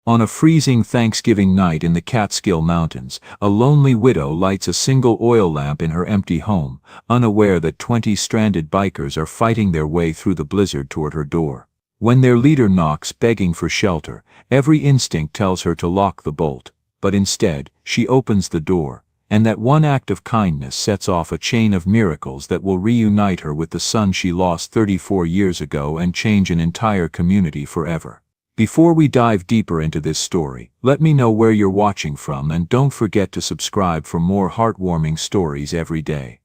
On a freezing Thanksgiving night in the Catskill Mountains, a lonely widow lights a single oil lamp in her empty home, unaware that 20 stranded bikers are fighting their way through the blizzard toward her door. When their leader knocks begging for shelter, every instinct tells her to lock the bolt. But instead, she opens the door, and that one act of kindness sets off a chain of miracles that will reunite her with the son she lost 34 years ago and change an entire community forever. Before we dive deeper into this story, let me know where you're watching from, and don't forget to subscribe for more heartwarming stories every day.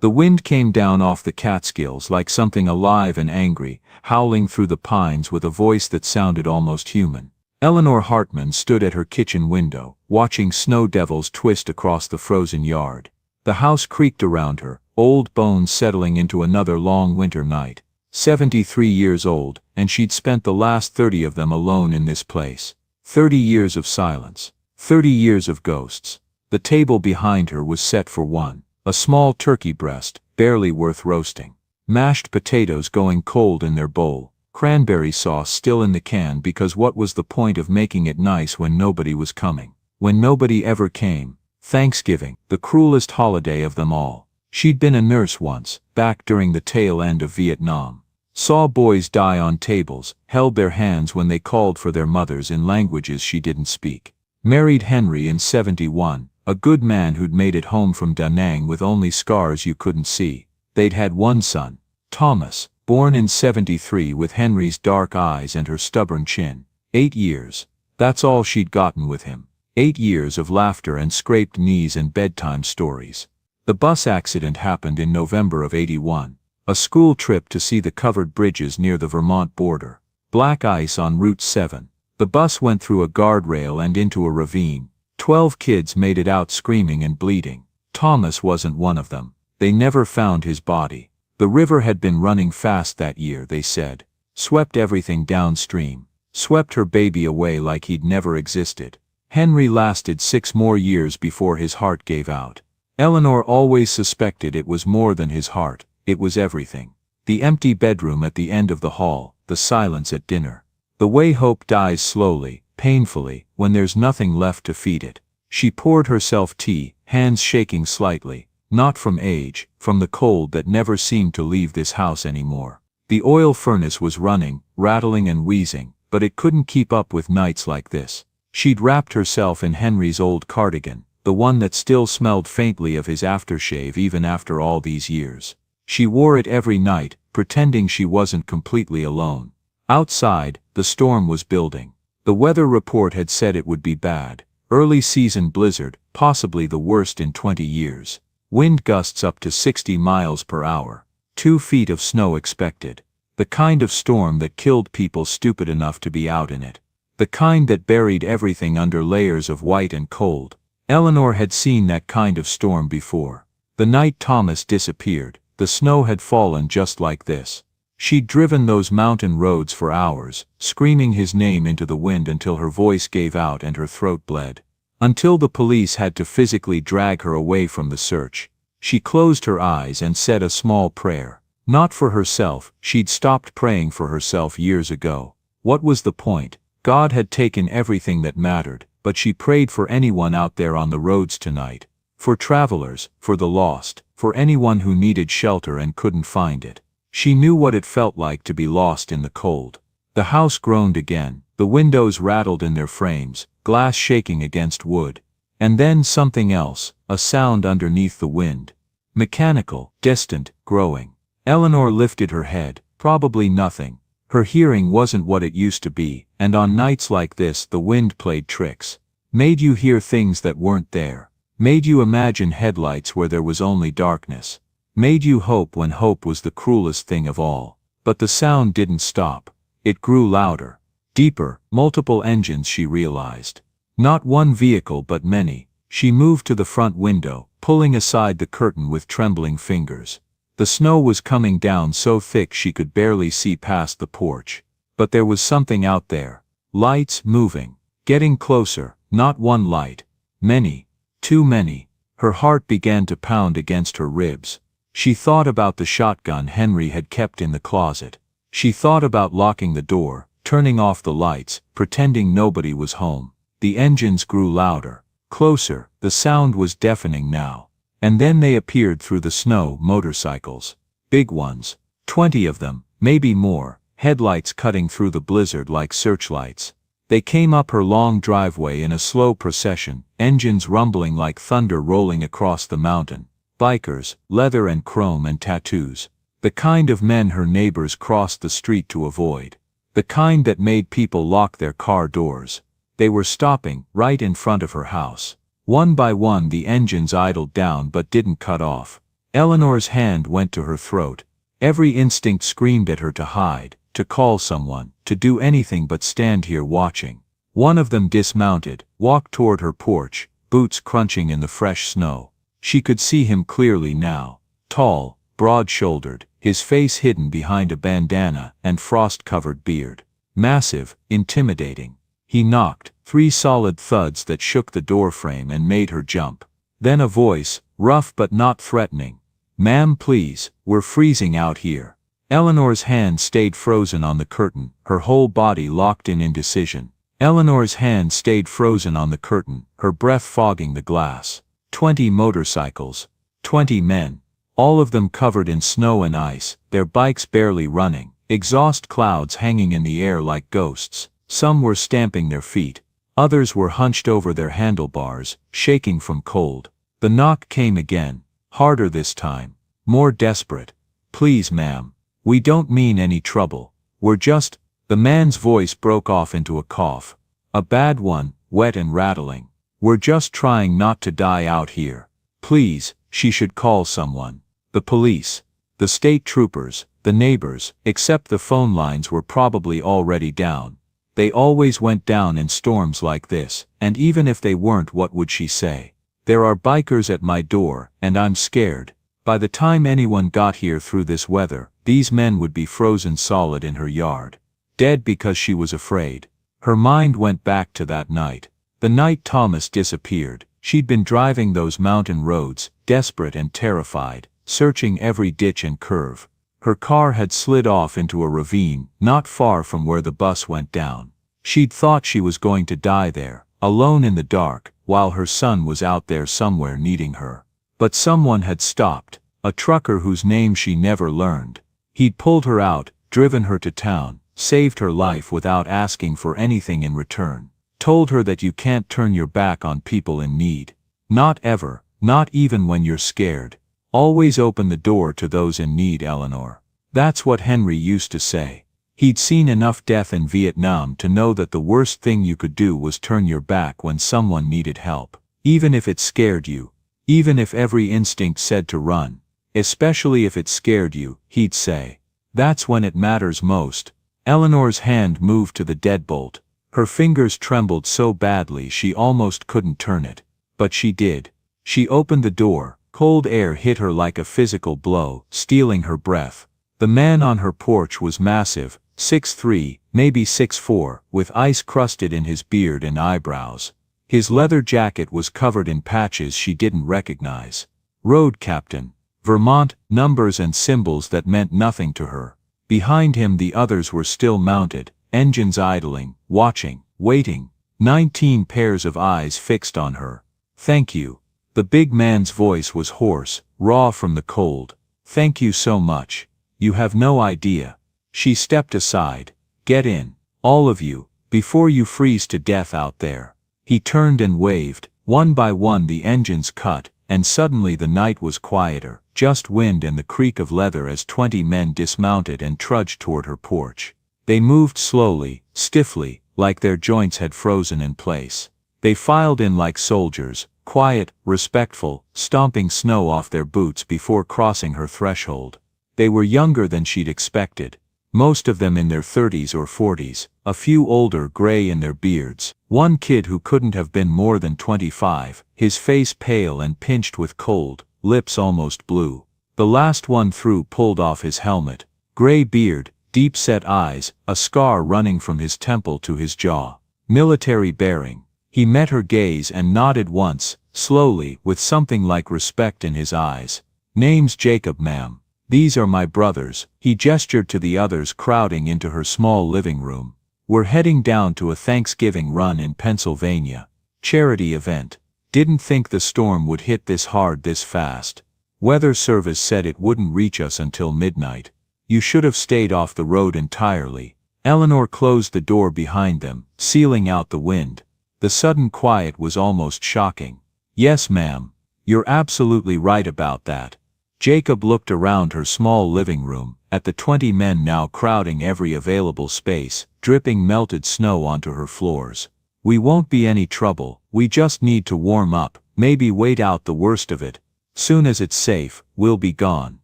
The wind came down off the Catskills like something alive and angry, howling through the pines with a voice that sounded almost human. Eleanor Hartman stood at her kitchen window, watching snow devils twist across the frozen yard. The house creaked around her, old bones settling into another long winter night. 73 years old, and she'd spent the last 30 of them alone in this place. 30 years of silence. 30 years of ghosts. The table behind her was set for one. A small turkey breast, barely worth roasting. Mashed potatoes going cold in their bowl. Cranberry sauce still in the can, because what was the point of making it nice when nobody was coming? When nobody ever came. Thanksgiving, the cruelest holiday of them all. She'd been a nurse once, back during the tail end of Vietnam. Saw boys die on tables, held their hands when they called for their mothers in languages she didn't speak. Married Henry in 71, a good man who'd made it home from Da Nang with only scars you couldn't see. They'd had one son, Thomas, born in 73 with Henry's dark eyes and her stubborn chin. 8 years. That's all she'd gotten with him. 8 years of laughter and scraped knees and bedtime stories. The bus accident happened in November of '81. A school trip to see the covered bridges near the Vermont border. Black ice on Route 7. The bus went through a guardrail and into a ravine. 12 kids made it out screaming and bleeding. Thomas wasn't one of them. They never found his body. The river had been running fast that year, they said. Swept everything downstream. Swept her baby away like he'd never existed. Henry lasted 6 more years before his heart gave out. Eleanor always suspected it was more than his heart. It was everything. The empty bedroom at the end of the hall, the silence at dinner. The way hope dies slowly, painfully, when there's nothing left to feed it. She poured herself tea, hands shaking slightly, not from age, from the cold that never seemed to leave this house anymore. The oil furnace was running, rattling and wheezing, but it couldn't keep up with nights like this. She'd wrapped herself in Henry's old cardigan, the one that still smelled faintly of his aftershave even after all these years. She wore it every night, pretending she wasn't completely alone. Outside, the storm was building. The weather report had said it would be bad. Early season blizzard, possibly the worst in 20 years. Wind gusts up to 60 miles per hour. 2 feet of snow expected. The kind of storm that killed people stupid enough to be out in it. The kind that buried everything under layers of white and cold. Eleanor had seen that kind of storm before. The night Thomas disappeared, the snow had fallen just like this. She'd driven those mountain roads for hours, screaming his name into the wind until her voice gave out and her throat bled. Until the police had to physically drag her away from the search. She closed her eyes and said a small prayer. Not for herself, she'd stopped praying for herself years ago. What was the point? God had taken everything that mattered, but she prayed for anyone out there on the roads tonight. For travelers, for the lost, for anyone who needed shelter and couldn't find it. She knew what it felt like to be lost in the cold. The house groaned again, the windows rattled in their frames, glass shaking against wood. And then something else, a sound underneath the wind. Mechanical, distant, growing. Eleanor lifted her head, probably nothing. Her hearing wasn't what it used to be, and on nights like this the wind played tricks. Made you hear things that weren't there. Made you imagine headlights where there was only darkness. Made you hope when hope was the cruelest thing of all. But the sound didn't stop. It grew louder. Deeper, multiple engines, she realized. Not one vehicle but many. She moved to the front window, pulling aside the curtain with trembling fingers. The snow was coming down so thick she could barely see past the porch. But there was something out there. Lights moving. Getting closer, not one light. Many. Too many. Her heart began to pound against her ribs. She thought about the shotgun Henry had kept in the closet. She thought about locking the door, turning off the lights, pretending nobody was home. The engines grew louder, closer, the sound was deafening now. And then they appeared through the snow, motorcycles. Big ones. 20 of them, maybe more, headlights cutting through the blizzard like searchlights. They came up her long driveway in a slow procession, engines rumbling like thunder rolling across the mountain. Bikers, leather and chrome and tattoos. The kind of men her neighbors crossed the street to avoid. The kind that made people lock their car doors. They were stopping right in front of her house. One by one the engines idled down but didn't cut off. Eleanor's hand went to her throat. Every instinct screamed at her to hide, to call someone, to do anything but stand here watching. One of them dismounted, walked toward her porch, boots crunching in the fresh snow. She could see him clearly now. Tall, broad-shouldered, his face hidden behind a bandana and frost-covered beard. Massive, intimidating. He knocked, 3 solid thuds that shook the doorframe and made her jump. Then a voice, rough but not threatening. "Ma'am, please, we're freezing out here." Eleanor's hand stayed frozen on the curtain, her whole body locked in indecision. Eleanor's hand stayed frozen on the curtain, her breath fogging the glass. 20 motorcycles. 20 men. All of them covered in snow and ice, their bikes barely running, exhaust clouds hanging in the air like ghosts. Some were stamping their feet. Others were hunched over their handlebars, shaking from cold. The knock came again, harder this time, more desperate. "Please, ma'am. We don't mean any trouble. We're just—" The man's voice broke off into a cough. A bad one, wet and rattling. "We're just trying not to die out here. Please," she should call someone. The police. The state troopers, the neighbors, except the phone lines were probably already down. They always went down in storms like this, and even if they weren't, what would she say? "There are bikers at my door, and I'm scared." By the time anyone got here through this weather, these men would be frozen solid in her yard. Dead because she was afraid. Her mind went back to that night. The night Thomas disappeared. She'd been driving those mountain roads, desperate and terrified, searching every ditch and curve. Her car had slid off into a ravine, not far from where the bus went down. She'd thought she was going to die there, alone in the dark, while her son was out there somewhere needing her. But someone had stopped, a trucker whose name she never learned. He'd pulled her out, driven her to town, saved her life without asking for anything in return. Told her that you can't turn your back on people in need. Not ever, not even when you're scared. Always open the door to those in need, Eleanor. That's what Henry used to say. He'd seen enough death in Vietnam to know that the worst thing you could do was turn your back when someone needed help. Even if it scared you. Even if every instinct said to run. Especially if it scared you, he'd say. That's when it matters most. Eleanor's hand moved to the deadbolt. Her fingers trembled so badly she almost couldn't turn it. But she did. She opened the door. Cold air hit her like a physical blow, stealing her breath. The man on her porch was massive, 6'3", maybe 6'4", with ice crusted in his beard and eyebrows. His leather jacket was covered in patches she didn't recognize. Road Captain. Vermont, numbers and symbols that meant nothing to her. Behind him the others were still mounted, engines idling, watching, waiting. 19 pairs of eyes fixed on her. "Thank you." The big man's voice was hoarse, raw from the cold. "Thank you so much. You have no idea." She stepped aside. "Get in. All of you, before you freeze to death out there." He turned and waved. One by one the engines cut, and suddenly the night was quieter, just wind and the creak of leather as 20 men dismounted and trudged toward her porch. They moved slowly, stiffly, like their joints had frozen in place. They filed in like soldiers, quiet, respectful, stomping snow off their boots before crossing her threshold. They were younger than she'd expected. Most of them in their 30s or 40s, a few older, gray in their beards. One kid who couldn't have been more than 25, his face pale and pinched with cold, lips almost blue. The last one through pulled off his helmet. Gray beard, deep-set eyes, a scar running from his temple to his jaw. Military bearing. He met her gaze and nodded once, slowly, with something like respect in his eyes. "Name's Jacob, ma'am. These are my brothers." He gestured to the others crowding into her small living room. We're heading down to a Thanksgiving run in Pennsylvania. Charity event. Didn't think the storm would hit this hard this fast. Weather service said it wouldn't reach us until midnight. You should have stayed off the road entirely. Eleanor closed the door behind them, sealing out the wind. The sudden quiet was almost shocking. Yes, ma'am. You're absolutely right about that. Jacob looked around her small living room, at the 20 men now crowding every available space, dripping melted snow onto her floors. We won't be any trouble, we just need to warm up, maybe wait out the worst of it. Soon as it's safe, we'll be gone.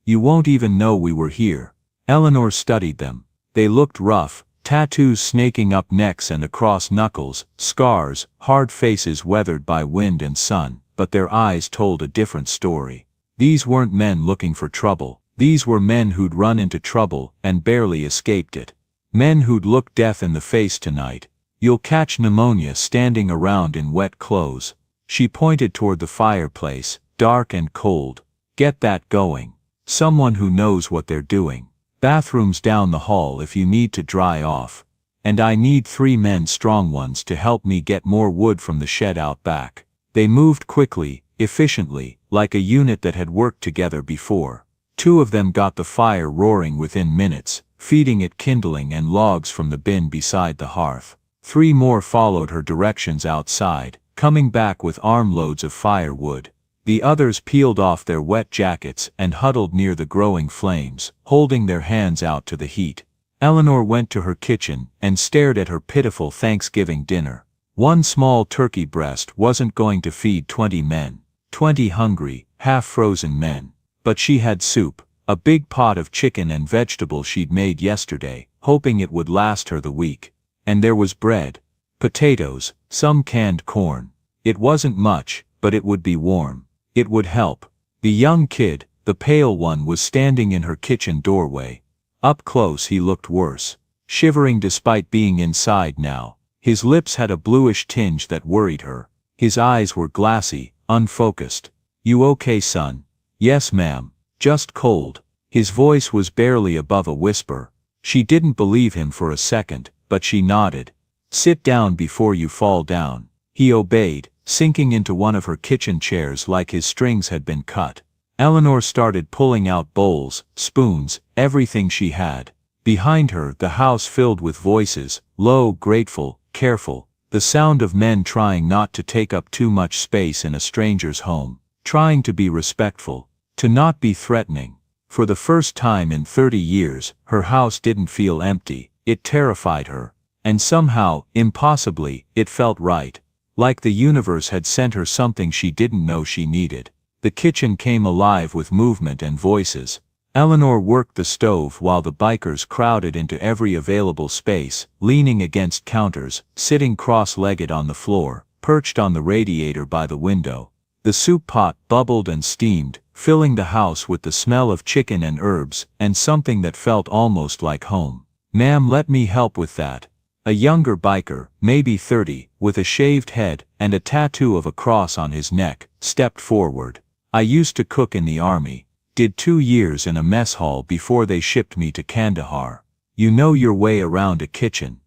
You won't even know we were here. Eleanor studied them. They looked rough, tattoos snaking up necks and across knuckles, scars, hard faces weathered by wind and sun, but their eyes told a different story. These weren't men looking for trouble. These were men who'd run into trouble and barely escaped it. Men who'd look death in the face tonight. You'll catch pneumonia standing around in wet clothes. She pointed toward the fireplace, dark and cold. Get that going. Someone who knows what they're doing. Bathrooms down the hall if you need to dry off. And I need 3 men, strong ones, to help me get more wood from the shed out back. They moved quickly, efficiently, like a unit that had worked together before. 2 of them got the fire roaring within minutes, feeding it kindling and logs from the bin beside the hearth. 3 more followed her directions outside, coming back with armloads of firewood. The others peeled off their wet jackets and huddled near the growing flames, holding their hands out to the heat. Eleanor went to her kitchen and stared at her pitiful Thanksgiving dinner. 1 small turkey breast wasn't going to feed 20 men, 20 hungry, half-frozen men. But she had soup, a big pot of chicken and vegetables she'd made yesterday, hoping it would last her the week. And there was bread, potatoes, some canned corn. It wasn't much, but it would be warm. It would help. The young kid, the pale one, was standing in her kitchen doorway. Up close he looked worse, shivering despite being inside now. His lips had a bluish tinge that worried her. His eyes were glassy, unfocused. You okay, son? Yes, ma'am. Just cold. His voice was barely above a whisper. She didn't believe him for a second, but she nodded. Sit down before you fall down. He obeyed, sinking into one of her kitchen chairs like his strings had been cut. Eleanor started pulling out bowls, spoons, everything she had. Behind her, the house filled with voices, low, grateful, careful, the sound of men trying not to take up too much space in a stranger's home, trying to be respectful, to not be threatening. For the first time in 30 years, her house didn't feel empty. It terrified her. And somehow, impossibly, it felt right. Like the universe had sent her something she didn't know she needed. The kitchen came alive with movement and voices. Eleanor worked the stove while the bikers crowded into every available space, leaning against counters, sitting cross-legged on the floor, perched on the radiator by the window. The soup pot bubbled and steamed, filling the house with the smell of chicken and herbs, and something that felt almost like home. Ma'am, let me help with that. A younger biker, maybe 30, with a shaved head and a tattoo of a cross on his neck, stepped forward. I used to cook in the army. Did 2 years in a mess hall before they shipped me to Kandahar. You know your way around a kitchen.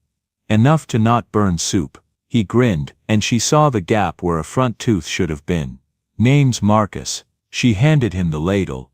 Enough to not burn soup. He grinned, and she saw the gap where a front tooth should have been. Name's Marcus. She handed him the ladle.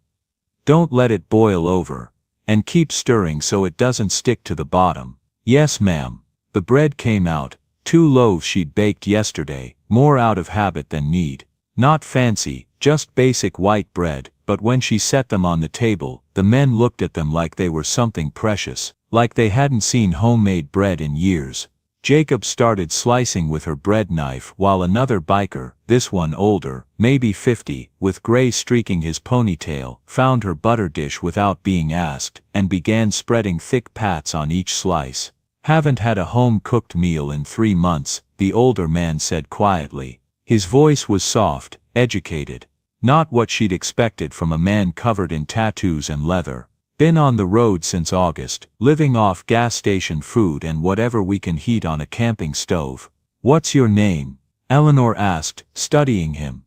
Don't let it boil over. And keep stirring so it doesn't stick to the bottom. Yes, ma'am. The bread came out. 2 loaves she'd baked yesterday, more out of habit than need. Not fancy, just basic white bread, but when she set them on the table, the men looked at them like they were something precious, like they hadn't seen homemade bread in years. Jacob started slicing with her bread knife while another biker, this one older, maybe 50, with gray streaking his ponytail, found her butter dish without being asked, and began spreading thick pats on each slice. Haven't had a home-cooked meal in 3 months, the older man said quietly. His voice was soft, educated. Not what she'd expected from a man covered in tattoos and leather. Been on the road since August, living off gas station food and whatever we can heat on a camping stove. What's your name? Eleanor asked, studying him.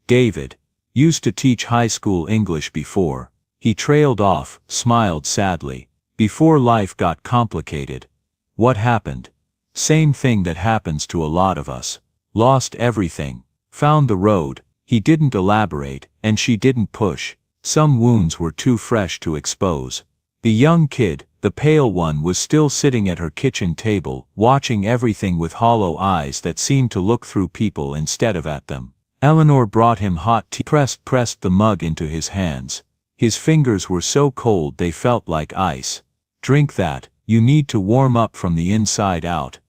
David. Used to teach high school English before. He trailed off, smiled sadly. Before life got complicated. What happened? Same thing that happens to a lot of us. Lost everything. Found the road. He didn't elaborate, and she didn't push. Some wounds were too fresh to expose. The young kid, the pale one, was still sitting at her kitchen table, watching everything with hollow eyes that seemed to look through people instead of at them. Eleanor brought him hot tea, pressed the mug into his hands. His fingers were so cold they felt like ice. Drink that, you need to warm up from the inside out.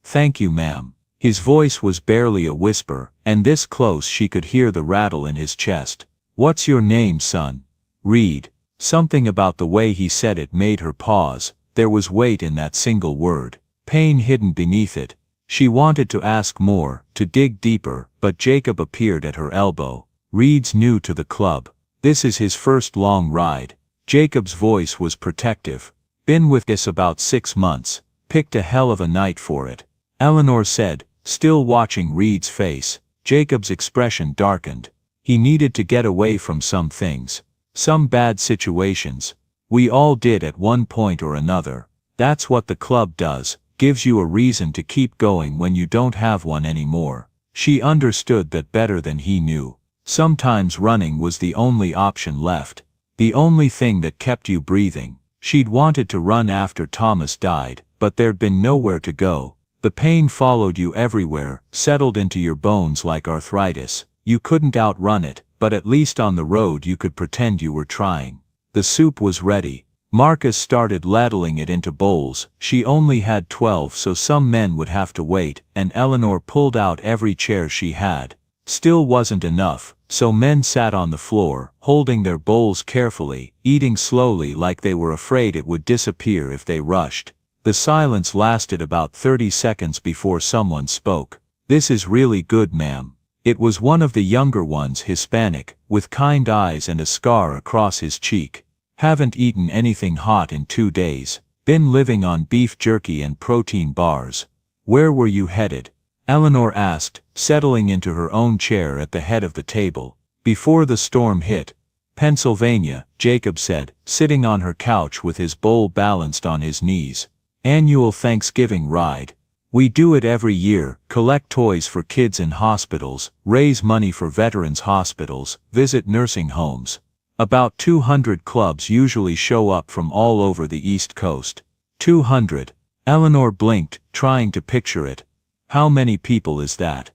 Thank you, ma'am. His voice was barely a whisper, and this close she could hear the rattle in his chest. What's your name, son? Reed. Something about the way he said it made her pause. There was weight in that single word, pain hidden beneath it. She wanted to ask more, to dig deeper, but Jacob appeared at her elbow. Reed's new to the club. This is his first long ride. Jacob's voice was protective. Been with us about 6 months. Picked a hell of a night for it. Eleanor said, still watching Reed's face. Jacob's expression darkened. He needed to get away from some things. Some bad situations. We all did at one point or another. That's what the club does, gives you a reason to keep going when you don't have one anymore. She understood that better than he knew. Sometimes running was the only option left. The only thing that kept you breathing. She'd wanted to run after Thomas died, but there'd been nowhere to go. The pain followed you everywhere, settled into your bones like arthritis. You couldn't outrun it, but at least on the road you could pretend you were trying. The soup was ready. Marcus started ladling it into bowls. She only had 12, so some men would have to wait, and Eleanor pulled out every chair she had. Still wasn't enough, so men sat on the floor, holding their bowls carefully, eating slowly like they were afraid it would disappear if they rushed. The silence lasted about 30 seconds before someone spoke. This is really good, ma'am. It was one of the younger ones, Hispanic, with kind eyes and a scar across his cheek. Haven't eaten anything hot in 2 days. Been living on beef jerky and protein bars. Where were you headed? Eleanor asked, settling into her own chair at the head of the table. Before the storm hit. Pennsylvania, Jacob said, sitting on her couch with his bowl balanced on his knees. Annual Thanksgiving ride. We do it every year, collect toys for kids in hospitals, raise money for veterans hospitals, visit nursing homes. About 200 clubs usually show up from all over the East Coast. 200. Eleanor blinked, trying to picture it. How many people is that?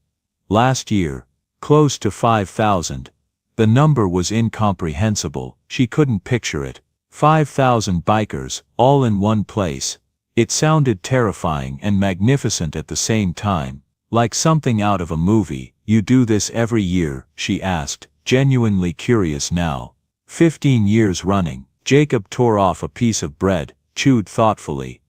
Last year. Close to 5,000. The number was incomprehensible, she couldn't picture it. 5,000 bikers, all in one place. It sounded terrifying and magnificent at the same time, like something out of a movie. You do this every year? She asked, genuinely curious now. 15 years running. Jacob tore off a piece of bread, chewed thoughtfully.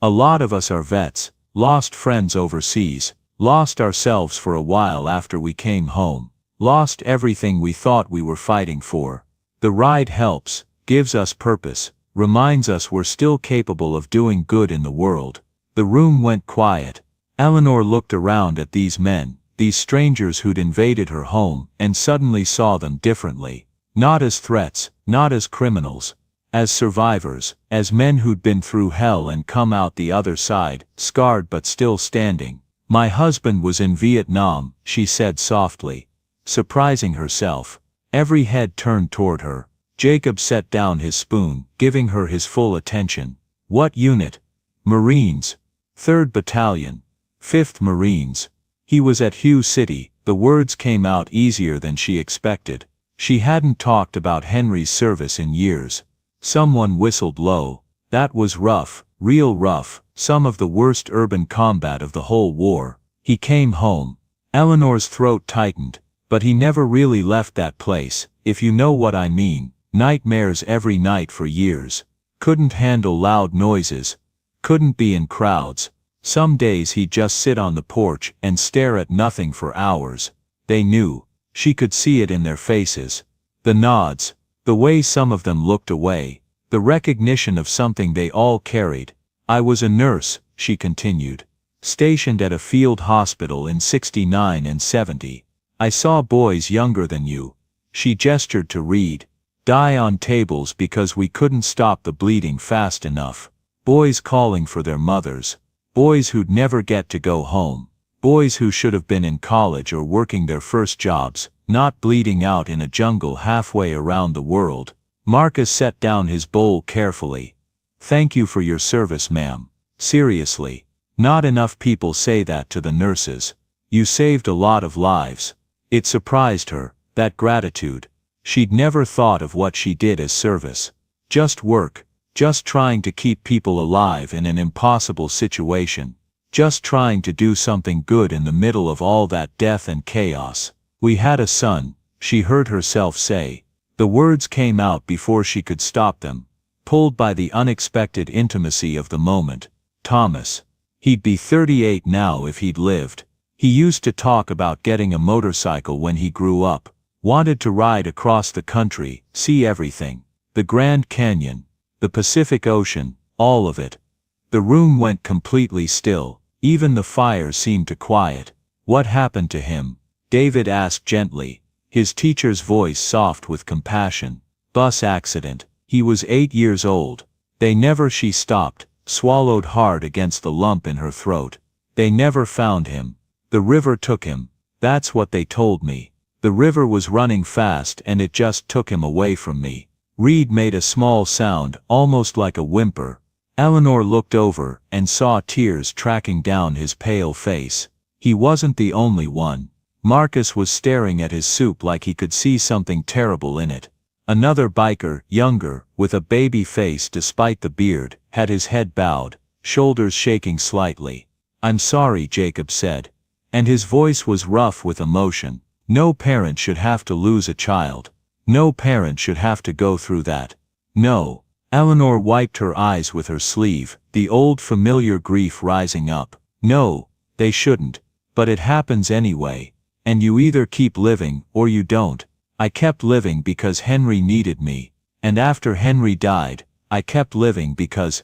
A lot of us are vets, lost friends overseas, lost ourselves for a while after we came home, lost everything we thought we were fighting for. The ride helps, gives us purpose, reminds us we're still capable of doing good in the world. The room went quiet. Eleanor looked around at these men, these strangers who'd invaded her home, and suddenly saw them differently. Not as threats, not as criminals. As survivors, as men who'd been through hell and come out the other side, scarred but still standing. My husband was in Vietnam, she said softly. Surprising herself. Every head turned toward her. Jacob set down his spoon, giving her his full attention. What unit? Marines. 3rd Battalion. 5th Marines. He was at Hugh City. The words came out easier than she expected. She hadn't talked about Henry's service in years. Someone whistled low. That was rough, real rough, some of the worst urban combat of the whole war. He came home. Eleanor's throat tightened. But he never really left that place, if you know what I mean. Nightmares every night for years. Couldn't handle loud noises. Couldn't be in crowds. Some days he'd just sit on the porch and stare at nothing for hours. They knew. She could see it in their faces. The nods. The way some of them looked away. The recognition of something they all carried. I was a nurse, she continued. Stationed at a field hospital in 69 and 70. I saw boys younger than you. She gestured to Reed. Die on tables because we couldn't stop the bleeding fast enough. Boys calling for their mothers. Boys who'd never get to go home. Boys who should have been in college or working their first jobs, not bleeding out in a jungle halfway around the world. Marcus set down his bowl carefully. "Thank you for your service, ma'am. Seriously. Not enough people say that to the nurses. You saved a lot of lives." It surprised her, that gratitude. She'd never thought of what she did as service. Just work. Just trying to keep people alive in an impossible situation. Just trying to do something good in the middle of all that death and chaos. "We had a son," she heard herself say. The words came out before she could stop them, pulled by the unexpected intimacy of the moment. Thomas. He'd be 38 now if he'd lived. He used to talk about getting a motorcycle when he grew up. Wanted to ride across the country, see everything. The Grand Canyon. The Pacific Ocean, all of it. The room went completely still, even the fire seemed to quiet. "What happened to him?" David asked gently, his teacher's voice soft with compassion. "Bus accident. He was 8 years old. They never." She stopped, swallowed hard against the lump in her throat. "They never found him. The river took him. That's what they told me. The river was running fast and it just took him away from me." Reed made a small sound, almost like a whimper. Eleanor looked over and saw tears tracking down his pale face. He wasn't the only one. Marcus was staring at his soup like he could see something terrible in it. Another biker, younger, with a baby face despite the beard, had his head bowed, shoulders shaking slightly. "I'm sorry," Jacob said. And his voice was rough with emotion. "No parent should have to lose a child. No parent should have to go through that. No." Eleanor wiped her eyes with her sleeve, the old familiar grief rising up. "No, they shouldn't. But it happens anyway. And you either keep living or you don't. I kept living because Henry needed me. And after Henry died, I kept living because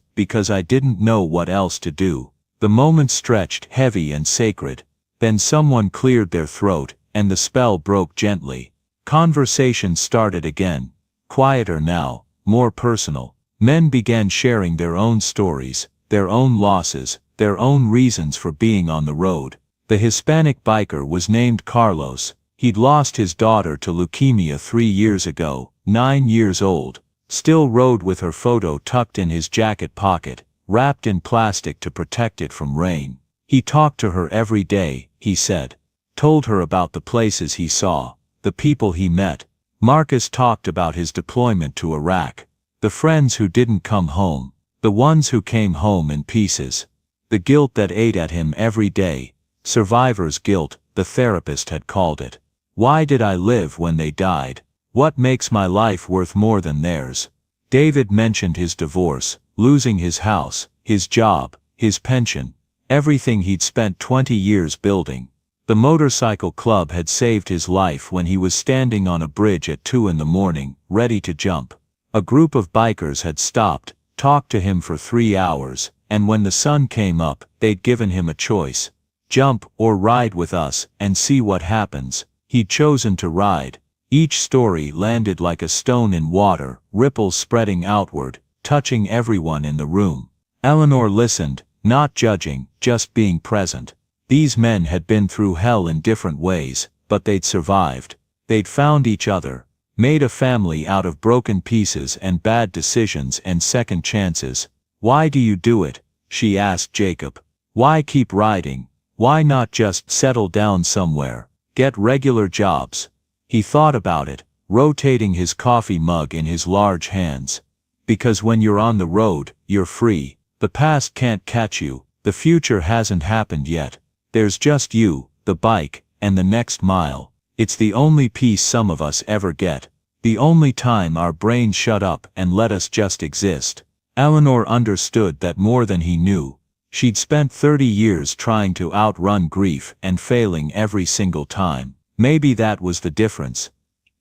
I didn't know what else to do." The moment stretched heavy and sacred. Then someone cleared their throat, and the spell broke gently. Conversation started again. Quieter now, more personal. Men began sharing their own stories, their own losses, their own reasons for being on the road. The Hispanic biker was named Carlos. He'd lost his daughter to leukemia 3 years ago, 9 years old. Still rode with her photo tucked in his jacket pocket, wrapped in plastic to protect it from rain. He talked to her every day, he said. Told her about the places he saw, the people he met. Marcus talked about his deployment to Iraq. The friends who didn't come home. The ones who came home in pieces. The guilt that ate at him every day. Survivor's guilt, the therapist had called it. Why did I live when they died? What makes my life worth more than theirs? David mentioned his divorce, losing his house, his job, his pension, everything he'd spent 20 years building. The motorcycle club had saved his life when he was standing on a bridge at 2 in the morning, ready to jump. A group of bikers had stopped, talked to him for 3 hours, and when the sun came up, they'd given him a choice. Jump or ride with us and see what happens. He'd chosen to ride. Each story landed like a stone in water, ripples spreading outward, touching everyone in the room. Eleanor listened, not judging, just being present. These men had been through hell in different ways, but they'd survived. They'd found each other, made a family out of broken pieces and bad decisions and second chances. Why do you do it? She asked Jacob. Why keep riding? Why not just settle down somewhere? Get regular jobs? He thought about it, rotating his coffee mug in his large hands. Because when you're on the road, you're free. The past can't catch you, the future hasn't happened yet. There's just you, the bike, and the next mile. It's the only peace some of us ever get. The only time our brains shut up and let us just exist. Eleanor understood that more than he knew. She'd spent 30 years trying to outrun grief and failing every single time. Maybe that was the difference.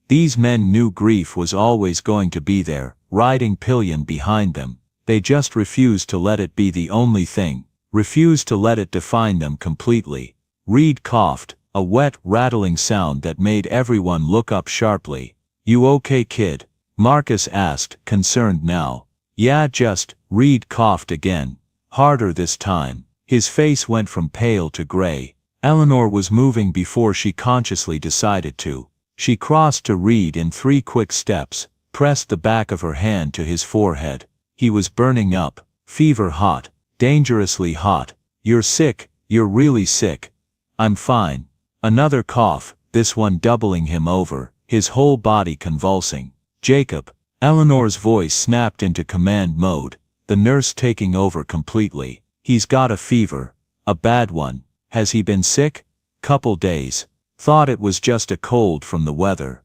These men knew grief was always going to be there, riding pillion behind them. They just refused to let it be the only thing. Refused to let it define them completely. Reed coughed, a wet, rattling sound that made everyone look up sharply. You okay, kid? Marcus asked, concerned now. Yeah, just, Reed coughed again. Harder this time. His face went from pale to gray. Eleanor was moving before she consciously decided to. She crossed to Reed in 3 quick steps, pressed the back of her hand to his forehead. He was burning up, fever hot, dangerously hot. You're sick, you're really sick. I'm fine. Another cough, this one doubling him over, his whole body convulsing. Jacob. Eleanor's voice snapped into command mode, the nurse taking over completely. He's got a fever. A bad one. Has he been sick? Couple days. Thought it was just a cold from the weather.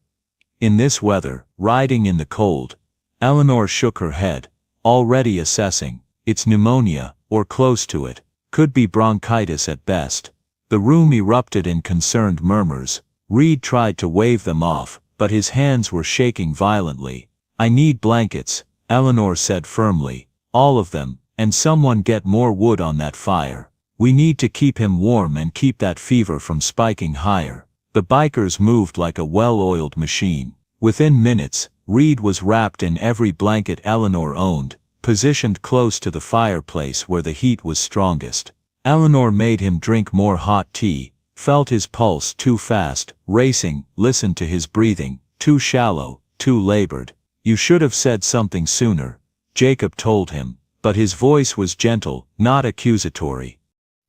In this weather, riding in the cold. Eleanor shook her head, already assessing. It's pneumonia, or close to it. Could be bronchitis at best. The room erupted in concerned murmurs. Reed tried to wave them off, but his hands were shaking violently. I need blankets, Eleanor said firmly. All of them, and someone get more wood on that fire. We need to keep him warm and keep that fever from spiking higher. The bikers moved like a well-oiled machine. Within minutes, Reed was wrapped in every blanket Eleanor owned, positioned close to the fireplace where the heat was strongest. Eleanor made him drink more hot tea, felt his pulse too fast, racing, listened to his breathing, too shallow, too labored. You should have said something sooner, Jacob told him, but his voice was gentle, not accusatory.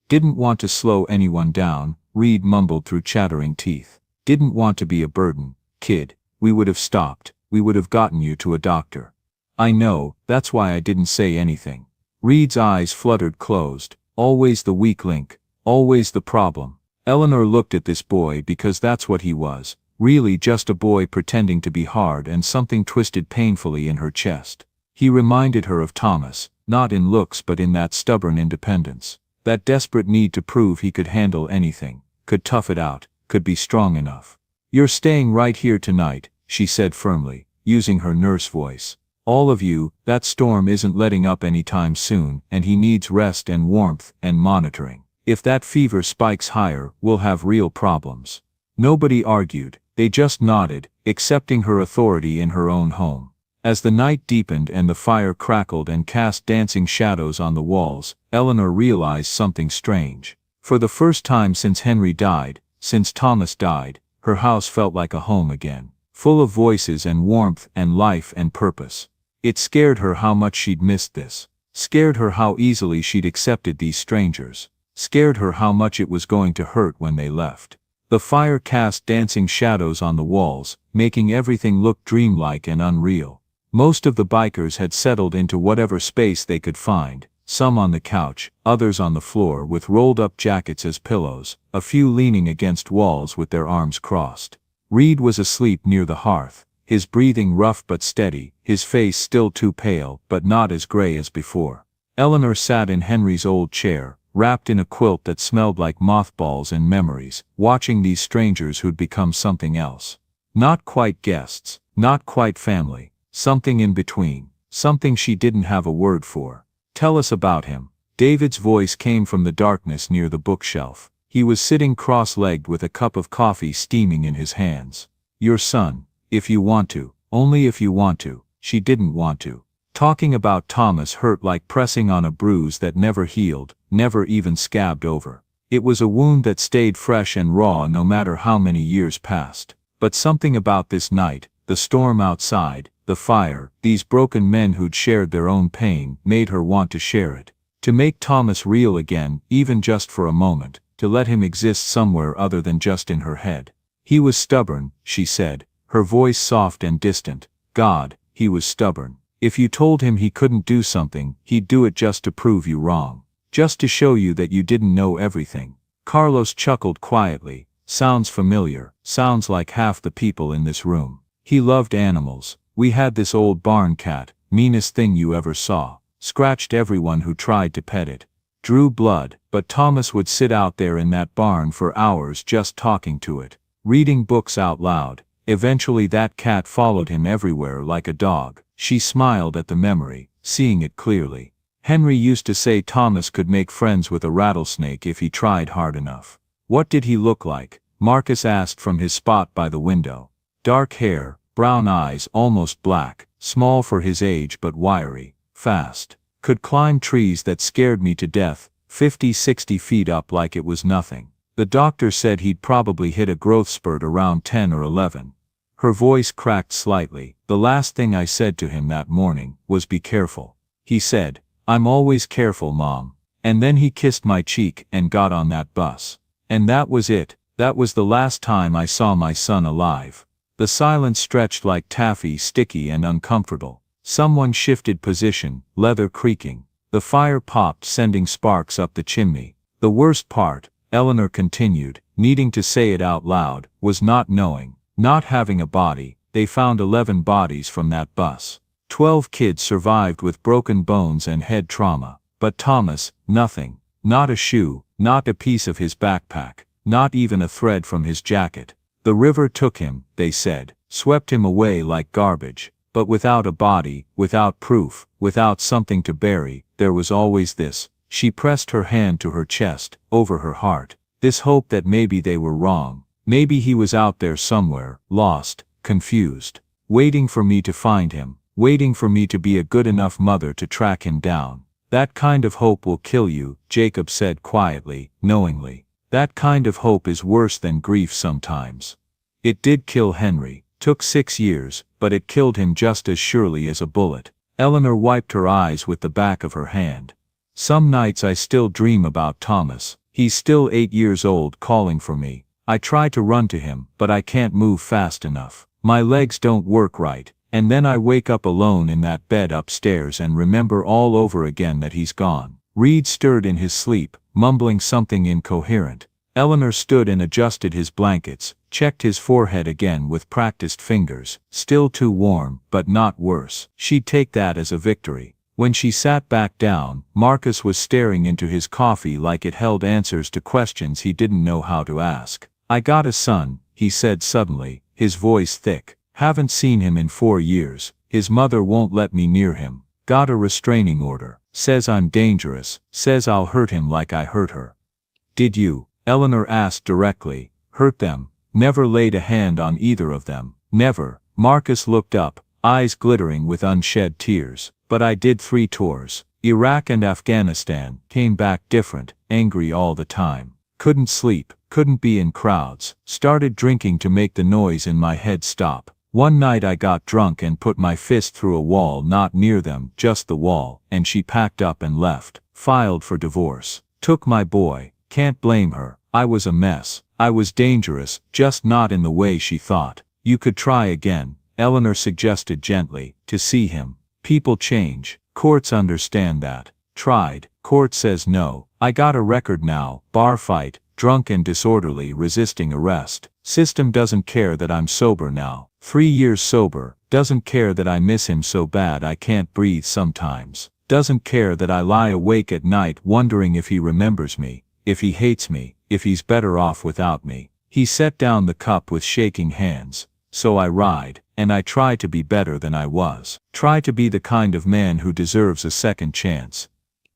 Didn't want to slow anyone down, Reed mumbled through chattering teeth. Didn't want to be a burden, kid. We would have stopped. We would have gotten you to a doctor. I know, that's why I didn't say anything. Reed's eyes fluttered closed. Always the weak link. Always the problem. Eleanor looked at this boy because that's what he was. Really just a boy pretending to be hard, and something twisted painfully in her chest. He reminded her of Thomas, not in looks but in that stubborn independence. That desperate need to prove he could handle anything, could tough it out, could be strong enough. You're staying right here tonight, she said firmly, using her nurse voice. All of you, that storm isn't letting up anytime soon, and he needs rest and warmth and monitoring. If that fever spikes higher, we'll have real problems. Nobody argued, they just nodded, accepting her authority in her own home. As the night deepened and the fire crackled and cast dancing shadows on the walls, Eleanor realized something strange. For the first time since Henry died, since Thomas died, her house felt like a home again, full of voices and warmth and life and purpose. It scared her how much she'd missed this. Scared her how easily she'd accepted these strangers. Scared her how much it was going to hurt when they left. The fire cast dancing shadows on the walls, making everything look dreamlike and unreal. Most of the bikers had settled into whatever space they could find, some on the couch, others on the floor with rolled-up jackets as pillows, a few leaning against walls with their arms crossed. Reed was asleep near the hearth, his breathing rough but steady, his face still too pale but not as gray as before. Eleanor sat in Henry's old chair, wrapped in a quilt that smelled like mothballs and memories, watching these strangers who'd become something else. Not quite guests, not quite family, something in between, something she didn't have a word for. Tell us about him. David's voice came from the darkness near the bookshelf. He was sitting cross-legged with a cup of coffee steaming in his hands. Your son, if you want to, only if you want to. She didn't want to. Talking about Thomas hurt like pressing on a bruise that never healed, never even scabbed over. It was a wound that stayed fresh and raw no matter how many years passed. But something about this night, the storm outside, the fire, these broken men who'd shared their own pain, made her want to share it. To make Thomas real again, even just for a moment, to let him exist somewhere other than just in her head. He was stubborn, she said, her voice soft and distant. God, he was stubborn. If you told him he couldn't do something, he'd do it just to prove you wrong. Just to show you that you didn't know everything. Carlos chuckled quietly. Sounds familiar, sounds like half the people in this room. He loved animals. We had this old barn cat, meanest thing you ever saw. Scratched everyone who tried to pet it. Drew blood, but Thomas would sit out there in that barn for hours just talking to it. Reading books out loud. Eventually that cat followed him everywhere like a dog. She smiled at the memory, seeing it clearly. Henry used to say Thomas could make friends with a rattlesnake if he tried hard enough. What did he look like? Marcus asked from his spot by the window. Dark hair, brown eyes almost black, small for his age but wiry, fast. Could climb trees that scared me to death, 50-60 feet up like it was nothing. The doctor said he'd probably hit a growth spurt around 10 or 11. Her voice cracked slightly. The last thing I said to him that morning was be careful. He said, I'm always careful, Mom. And then he kissed my cheek and got on that bus. And that was it. That was the last time I saw my son alive. The silence stretched like taffy, sticky and uncomfortable. Someone shifted position, leather creaking. The fire popped, sending sparks up the chimney. The worst part, Eleanor continued, needing to say it out loud, was not knowing, not having a body. They found 11 bodies from that bus. 12 kids survived with broken bones and head trauma. But Thomas, nothing. Not a shoe, not a piece of his backpack, not even a thread from his jacket. The river took him, they said, swept him away like garbage. But without a body, without proof, without something to bury, there was always this. She pressed her hand to her chest, over her heart. This hope that maybe they were wrong. Maybe he was out there somewhere, lost, confused, waiting for me to find him, waiting for me to be a good enough mother to track him down. That kind of hope will kill you, Jacob said quietly, knowingly. That kind of hope is worse than grief sometimes. It did kill Henry. Took 6 years, but it killed him just as surely as a bullet. Eleanor wiped her eyes with the back of her hand. Some nights I still dream about Thomas. He's still 8 years old calling for me. I try to run to him, but I can't move fast enough. My legs don't work right, and then I wake up alone in that bed upstairs and remember all over again that he's gone. Reed stirred in his sleep, mumbling something incoherent. Eleanor stood and adjusted his blankets, checked his forehead again with practiced fingers. Still too warm, but not worse. She'd take that as a victory. When she sat back down, Marcus was staring into his coffee like it held answers to questions he didn't know how to ask. I got a son, he said suddenly, his voice thick. Haven't seen him in 4 years. His mother won't let me near him. Got a restraining order. Says I'm dangerous. Says I'll hurt him like I hurt her. Did you? Eleanor asked directly. Hurt them? Never laid a hand on either of them. Never. Marcus looked up, eyes glittering with unshed tears. But I did 3 tours. Iraq and Afghanistan. Came back different, angry all the time. Couldn't sleep, couldn't be in crowds. Started drinking to make the noise in my head stop. One night I got drunk and put my fist through a wall, not near them, just the wall, and she packed up and left. Filed for divorce. Took my boy. Can't blame her. I was a mess. I was dangerous, just not in the way she thought. You could try again, Eleanor suggested gently, to see him. People change. Courts understand that. Tried. Court says no. I got a record now. Bar fight, drunk and disorderly, resisting arrest. System doesn't care that I'm sober now. 3 years sober. Doesn't care that I miss him so bad I can't breathe sometimes. Doesn't care that I lie awake at night wondering if he remembers me, if he hates me, if he's better off without me. He set down the cup with shaking hands. So I ride, and I try to be better than I was. Try to be the kind of man who deserves a second chance.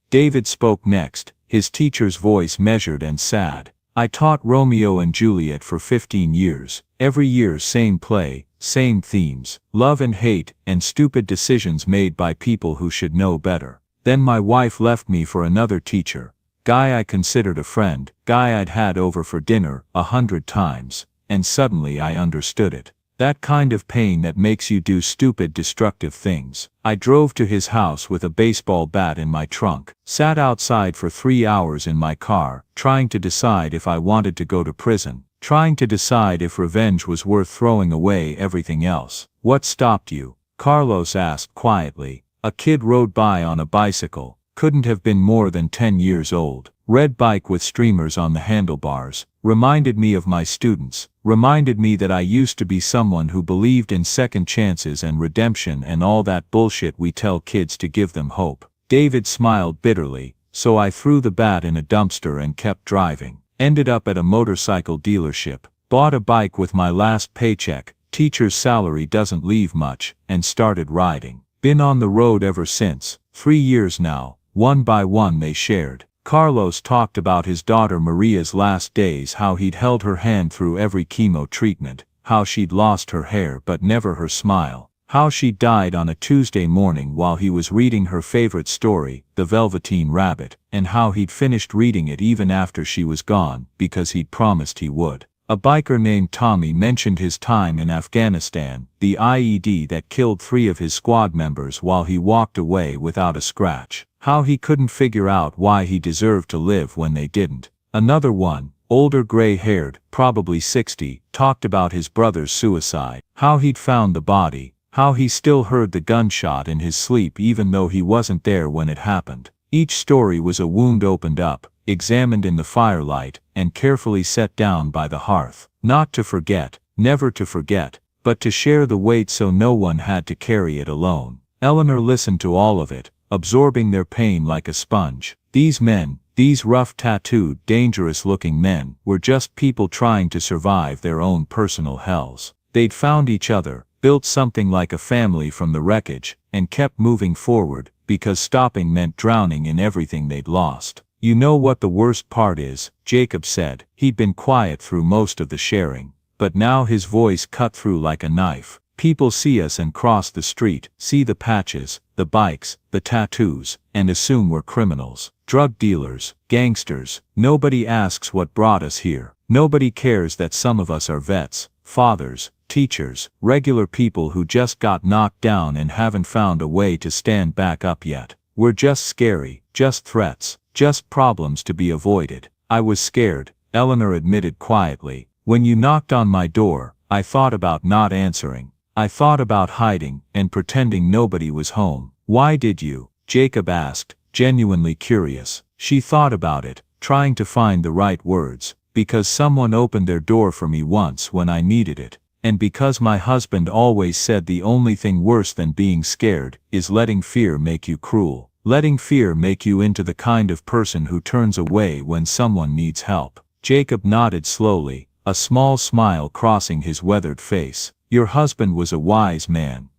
David spoke next, his teacher's voice measured and sad. I taught Romeo and Juliet for 15 years. Every year same play, same themes, love and hate, and stupid decisions made by people who should know better. Then my wife left me for another teacher. Guy I considered a friend, guy I'd had over for dinner 100 times, and suddenly I understood it. That kind of pain that makes you do stupid, destructive things. I drove to his house with a baseball bat in my trunk, sat outside for 3 hours in my car, trying to decide if I wanted to go to prison, trying to decide if revenge was worth throwing away everything else. What stopped you? Carlos asked quietly. A kid rode by on a bicycle. Couldn't have been more than 10 years old. Red bike with streamers on the handlebars. Reminded me of my students. Reminded me that I used to be someone who believed in second chances and redemption and all that bullshit we tell kids to give them hope. David smiled bitterly, so I threw the bat in a dumpster and kept driving. Ended up at a motorcycle dealership. Bought a bike with my last paycheck. Teacher's salary doesn't leave much, and started riding. Been on the road ever since. 3 years now. One by one they shared. Carlos talked about his daughter Maria's last days, how he'd held her hand through every chemo treatment, how she'd lost her hair but never her smile. How she died on a Tuesday morning while he was reading her favorite story, The Velveteen Rabbit, and how he'd finished reading it even after she was gone, because he'd promised he would. A biker named Tommy mentioned his time in Afghanistan, the IED that killed 3 of his squad members while he walked away without a scratch. How he couldn't figure out why he deserved to live when they didn't. Another one, older gray-haired, probably 60, talked about his brother's suicide. How he'd found the body. How he still heard the gunshot in his sleep even though he wasn't there when it happened. Each story was a wound opened up, examined in the firelight, and carefully set down by the hearth. Not to forget, never to forget, but to share the weight so no one had to carry it alone. Eleanor listened to all of it, absorbing their pain like a sponge. These men, these rough tattooed, dangerous-looking men, were just people trying to survive their own personal hells. They'd found each other, built something like a family from the wreckage, and kept moving forward, because stopping meant drowning in everything they'd lost. You know what the worst part is, Jacob said. He'd been quiet through most of the sharing, but now his voice cut through like a knife. People see us and cross the street, see the patches, the bikes, the tattoos, and assume we're criminals, drug dealers, gangsters. Nobody asks what brought us here. Nobody cares that some of us are vets, fathers, teachers, regular people who just got knocked down and haven't found a way to stand back up yet. We're just scary, just threats, just problems to be avoided. I was scared, Eleanor admitted quietly. When you knocked on my door, I thought about not answering. I thought about hiding and pretending nobody was home. Why did you? Jacob asked, genuinely curious. She thought about it, trying to find the right words. Because someone opened their door for me once when I needed it. And because my husband always said the only thing worse than being scared is letting fear make you cruel. Letting fear make you into the kind of person who turns away when someone needs help. Jacob nodded slowly, a small smile crossing his weathered face. Your husband was a wise man.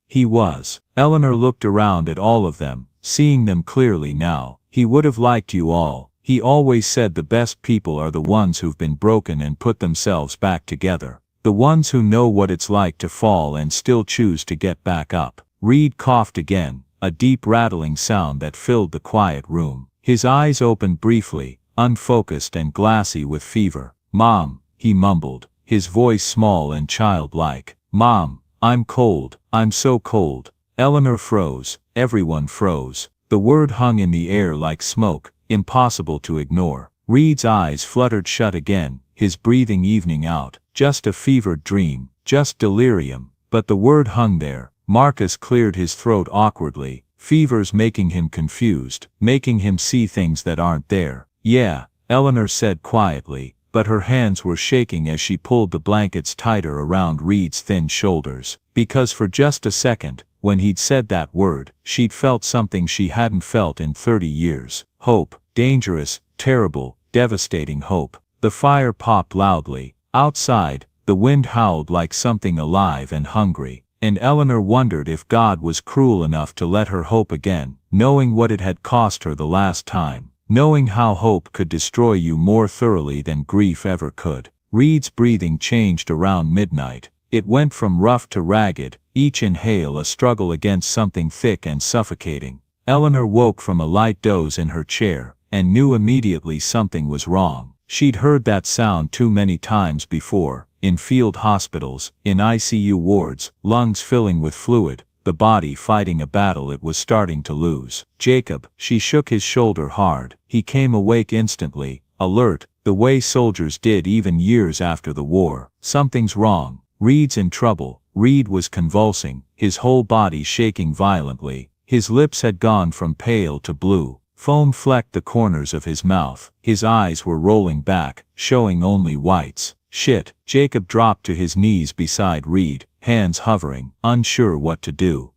He was. Eleanor looked around at all of them, seeing them clearly now. He would have liked you all. He always said the best people are the ones who've been broken and put themselves back together. The ones who know what it's like to fall and still choose to get back up. Reed coughed again, a deep rattling sound that filled the quiet room. His eyes opened briefly, unfocused and glassy with fever. Mom, he mumbled, his voice small and childlike. Mom, I'm cold, I'm so cold. Eleanor froze, everyone froze. The word hung in the air like smoke, impossible to ignore. Reed's eyes fluttered shut again, his breathing evening out. Just a fevered dream, just delirium. But the word hung there. Marcus cleared his throat awkwardly. Fever's making him confused, making him see things that aren't there. Yeah, Eleanor said quietly, but her hands were shaking as she pulled the blankets tighter around Reed's thin shoulders. Because for just a second, when he'd said that word, she'd felt something she hadn't felt in 30 years. Hope. Dangerous, terrible, devastating hope. The fire popped loudly. Outside, the wind howled like something alive and hungry, and Eleanor wondered if God was cruel enough to let her hope again, knowing what it had cost her the last time, knowing how hope could destroy you more thoroughly than grief ever could. Reed's breathing changed around midnight. It went from rough to ragged, each inhale a struggle against something thick and suffocating. Eleanor woke from a light doze in her chair, and knew immediately something was wrong. She'd heard that sound too many times before, in field hospitals, in ICU wards, lungs filling with fluid, the body fighting a battle it was starting to lose. Jacob, she shook his shoulder hard. He came awake instantly, alert, the way soldiers did even years after the war. Something's wrong. Reed's in trouble. Reed was convulsing, his whole body shaking violently. His lips had gone from pale to blue. Foam flecked the corners of his mouth. His eyes were rolling back, showing only whites. Shit. Jacob dropped to his knees beside Reed, hands hovering, unsure what to do.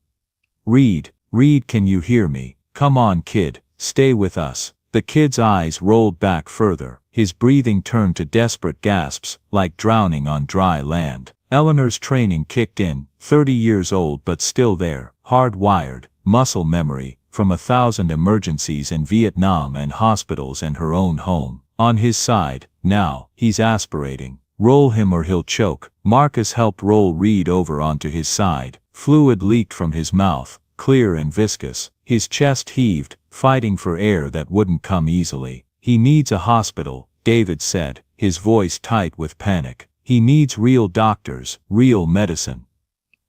Reed, can you hear me? Come on kid, stay with us. The kid's eyes rolled back further. His breathing turned to desperate gasps, like drowning on dry land. Eleanor's training kicked in, 30 years old but still there, hardwired, muscle memory, from 1,000 emergencies in Vietnam and hospitals and her own home. On his side, now, he's aspirating. Roll him or he'll choke. Marcus helped roll Reed over onto his side, Fluid leaked from his mouth, clear and viscous. His chest heaved, fighting for air that wouldn't come easily. "He needs a hospital," David said, his voice tight with panic. "He needs real doctors, real medicine."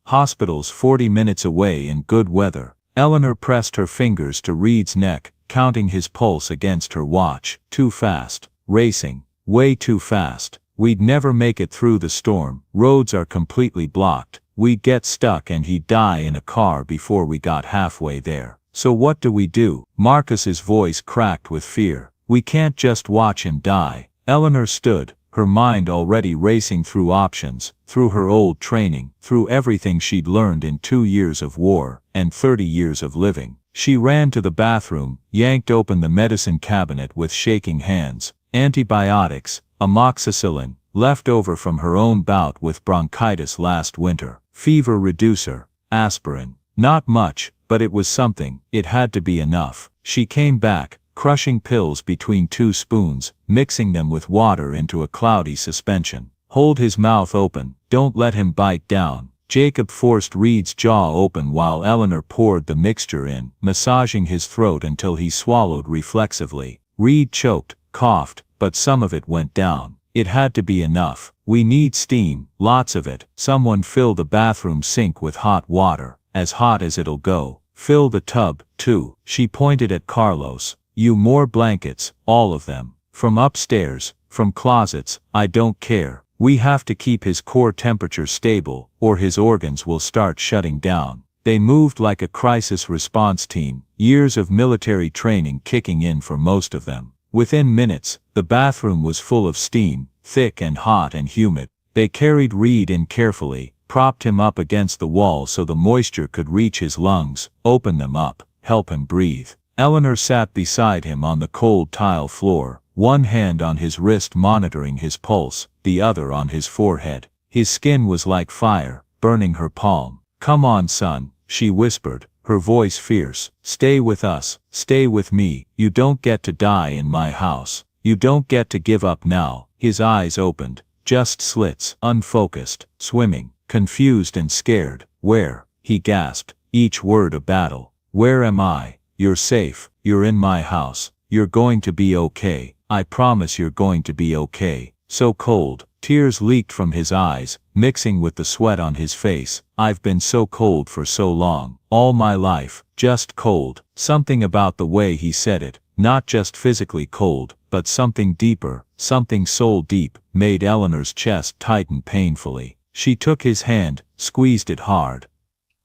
"Hospital's 40 minutes away in good weather." Eleanor pressed her fingers to Reed's neck, counting his pulse against her watch. "Too fast. Racing. Way too fast. We'd never make it through the storm. Roads are completely blocked. We'd get stuck and he'd die in a car before we got halfway there. So what do we do?" Marcus's voice cracked with fear. "We can't just watch him die." Eleanor stood, her mind already racing through options, through her old training, through everything she'd learned in 2 years of war, and 30 years of living. She ran to the bathroom, yanked open the medicine cabinet with shaking hands. Antibiotics, amoxicillin, left over from her own bout with bronchitis last winter. Fever reducer, aspirin. Not much, but it was something. It had to be enough. She came back, crushing pills between 2 spoons, mixing them with water into a cloudy suspension. "Hold his mouth open, don't let him bite down." Jacob forced Reed's jaw open while Eleanor poured the mixture in, massaging his throat until he swallowed reflexively. Reed choked, coughed, but some of it went down. It had to be enough. "We need steam, lots of it. Someone fill the bathroom sink with hot water, as hot as it'll go. Fill the tub, too." She pointed at Carlos. "You more blankets, all of them. From upstairs, from closets, I don't care. We have to keep his core temperature stable, or his organs will start shutting down." They moved like a crisis response team, years of military training kicking in for most of them. Within minutes, the bathroom was full of steam, thick and hot and humid. They carried Reed in carefully, propped him up against the wall so the moisture could reach his lungs, open them up, help him breathe. Eleanor sat beside him on the cold tile floor, one hand on his wrist monitoring his pulse, the other on his forehead. His skin was like fire, burning her palm. "Come on, son," she whispered, her voice fierce. "Stay with us, stay with me. You don't get to die in my house. You don't get to give up now." His eyes opened, just slits, unfocused, swimming, confused and scared. "Where?" he gasped, each word a battle. "Where am I? You're safe, you're in my house, you're going to be okay. I promise you're going to be okay." So cold, tears leaked from his eyes, mixing with the sweat on his face. "I've been so cold for so long, all my life, just cold." Something about the way he said it, not just physically cold, but something deeper, something soul deep, made Eleanor's chest tighten painfully. She took his hand, squeezed it hard.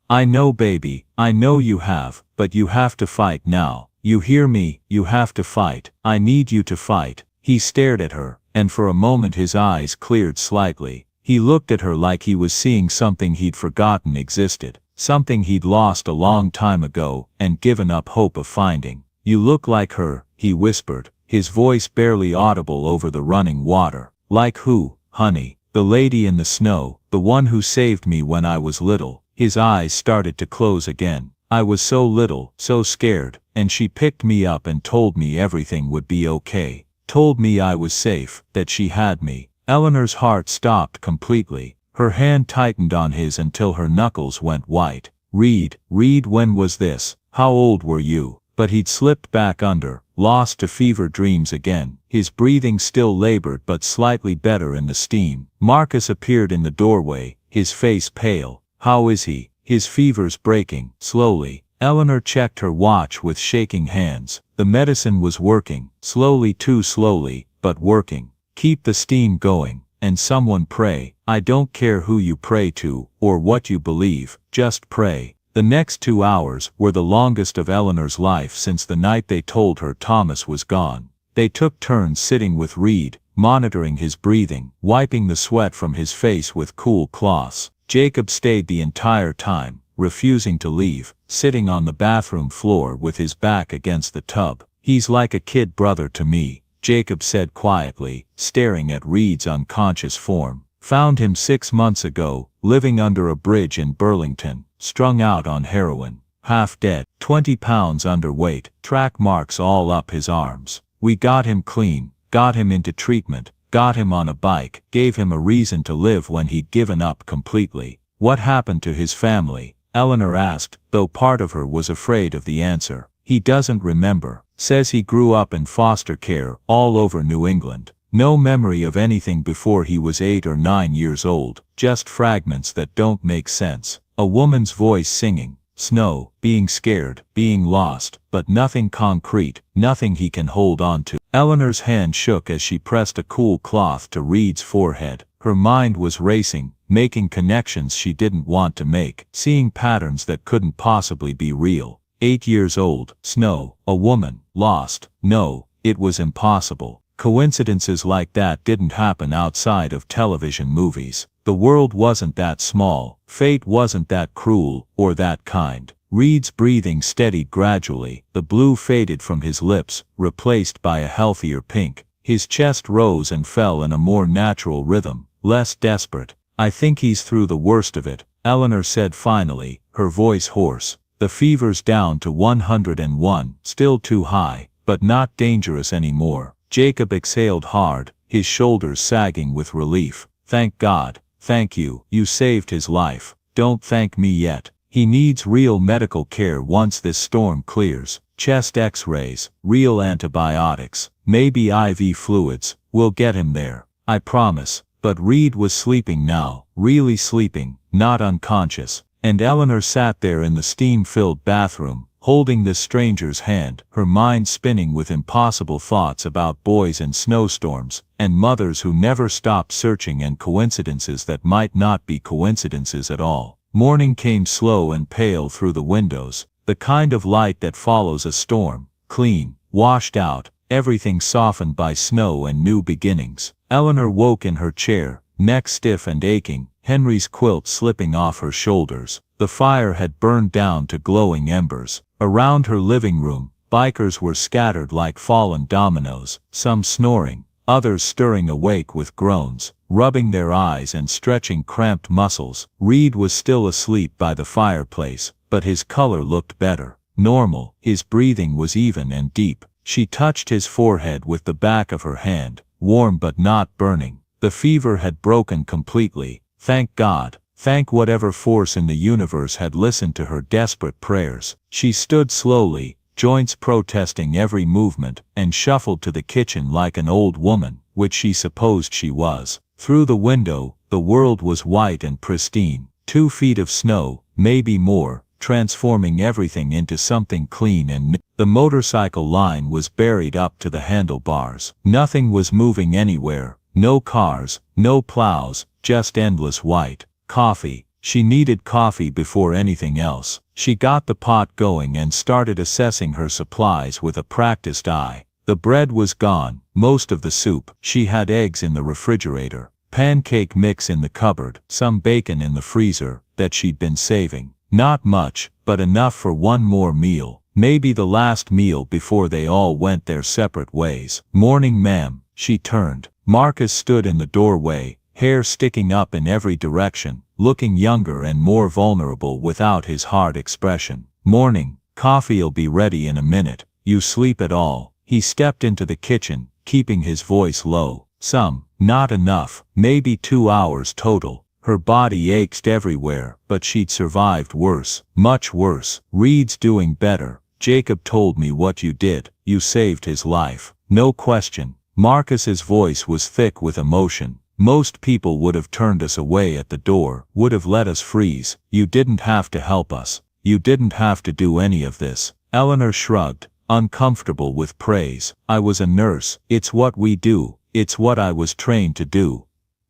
"I know, baby, I know you have, but you have to fight now. You hear me? You have to fight. I need you to fight." He stared at her, and for a moment his eyes cleared slightly. He looked at her like he was seeing something he'd forgotten existed, something he'd lost a long time ago and given up hope of finding. "You look like her," he whispered, his voice barely audible over the running water. "Like who, honey?" "The lady in the snow, the one who saved me when I was little." His eyes started to close again. "I was so little, so scared, and she picked me up and told me everything would be okay. Told me I was safe, that she had me." Eleanor's heart stopped completely. Her hand tightened on his until her knuckles went white. Reed, when was this? How old were you?" But he'd slipped back under, lost to fever dreams again, his breathing still labored but slightly better in the steam. Marcus appeared in the doorway, his face pale. "How is he?" "His fever's breaking, slowly." Eleanor checked her watch with shaking hands. The medicine was working, slowly, too slowly, but working. "Keep the steam going, and someone pray. I don't care who you pray to, or what you believe, just pray." The next 2 hours were the longest of Eleanor's life since the night they told her Thomas was gone. They took turns sitting with Reed, monitoring his breathing, wiping the sweat from his face with cool cloths. Jacob stayed the entire time, refusing to leave, sitting on the bathroom floor with his back against the tub. "He's like a kid brother to me," Jacob said quietly, staring at Reed's unconscious form. "Found him 6 months ago, living under a bridge in Burlington, strung out on heroin. Half dead, 20 pounds underweight, track marks all up his arms. We got him clean, got him into treatment, got him on a bike, gave him a reason to live when he'd given up completely. What happened to his family? Eleanor asked, though part of her was afraid of the answer. He doesn't remember. Says he grew up in foster care all over New England. No memory of anything before he was 8 or 9 years old, just fragments that don't make sense. A woman's voice singing, snow, being scared, being lost, but nothing concrete, nothing he can hold on to. Eleanor's hand shook as she pressed a cool cloth to Reed's forehead. Her mind was racing, making connections she didn't want to make, seeing patterns that couldn't possibly be real. 8 years old, snow, a woman, lost. No, it was impossible. Coincidences like that didn't happen outside of television movies. The world wasn't that small, fate wasn't that cruel, or that kind. Reed's breathing steadied gradually, the blue faded from his lips, replaced by a healthier pink. His chest rose and fell in a more natural rhythm, less desperate. I think he's through the worst of it, Eleanor said finally, her voice hoarse. The fever's down to 101, still too high, but not dangerous anymore. Jacob exhaled hard, his shoulders sagging with relief. Thank God. Thank you. You saved his life. Don't thank me yet. He needs real medical care once this storm clears. Chest x-rays, real antibiotics, maybe IV fluids. We'll get him there. I promise. But Reed was sleeping now, really sleeping, not unconscious. And Eleanor sat there in the steam-filled bathroom, holding this stranger's hand, her mind spinning with impossible thoughts about boys and snowstorms, and mothers who never stopped searching, and coincidences that might not be coincidences at all. Morning came slow and pale through the windows, the kind of light that follows a storm, clean, washed out, everything softened by snow and new beginnings. Eleanor woke in her chair, neck stiff and aching, Henry's quilt slipping off her shoulders. The fire had burned down to glowing embers. Around her living room, bikers were scattered like fallen dominoes, some snoring, others stirring awake with groans, rubbing their eyes and stretching cramped muscles. Reed was still asleep by the fireplace, but his color looked better. Normal, his breathing was even and deep. She touched his forehead with the back of her hand, warm but not burning. The fever had broken completely. Thank God. Thank whatever force in the universe had listened to her desperate prayers. She stood slowly, joints protesting every movement, and shuffled to the kitchen like an old woman, which she supposed she was. Through the window, the world was white and pristine. 2 feet of snow, maybe more, transforming everything into something clean and new. The motorcycle line was buried up to the handlebars. Nothing was moving anywhere. No cars, no plows, just endless white. Coffee. She needed coffee before anything else. She got the pot going and started assessing her supplies with a practiced eye. The bread was gone, most of the soup. She had eggs in the refrigerator, pancake mix in the cupboard, some bacon in the freezer that she'd been saving. Not much, but enough for one more meal. Maybe the last meal before they all went their separate ways. Morning, ma'am. She turned. Marcus stood in the doorway, hair sticking up in every direction, looking younger and more vulnerable without his hard expression. Morning. Coffee'll be ready in a minute. You sleep at all? He stepped into the kitchen, keeping his voice low. Some, not enough, maybe 2 hours total. Her body ached everywhere, but she'd survived worse, much worse. Reed's doing better. Jacob told me what you did. You saved his life. No question. Marcus's voice was thick with emotion. Most people would have turned us away at the door, would have let us freeze. You didn't have to help us. You didn't have to do any of this. Eleanor shrugged, uncomfortable with praise. I was a nurse. It's what we do. It's what I was trained to do.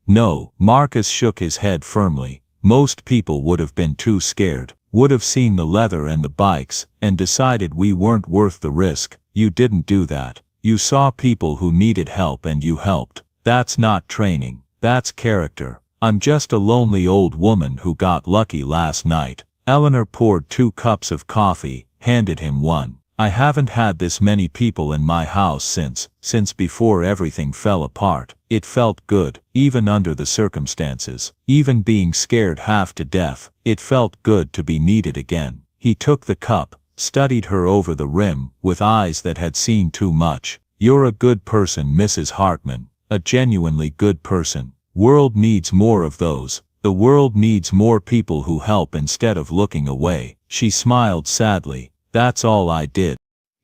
No, Marcus shook his head firmly. Most people would have been too scared, would have seen the leather and the bikes, and decided we weren't worth the risk. You didn't do that. You saw people who needed help and you helped. That's not training. That's character. I'm just a lonely old woman who got lucky last night. Eleanor poured 2 cups of coffee, handed him one. I haven't had this many people in my house since before everything fell apart. It felt good, even under the circumstances. Even being scared half to death, it felt good to be needed again. He took the cup, studied her over the rim, with eyes that had seen too much. You're a good person, Mrs. Hartman. A genuinely good person. World needs more of those. The world needs more people who help instead of looking away. She smiled sadly. That's all I did.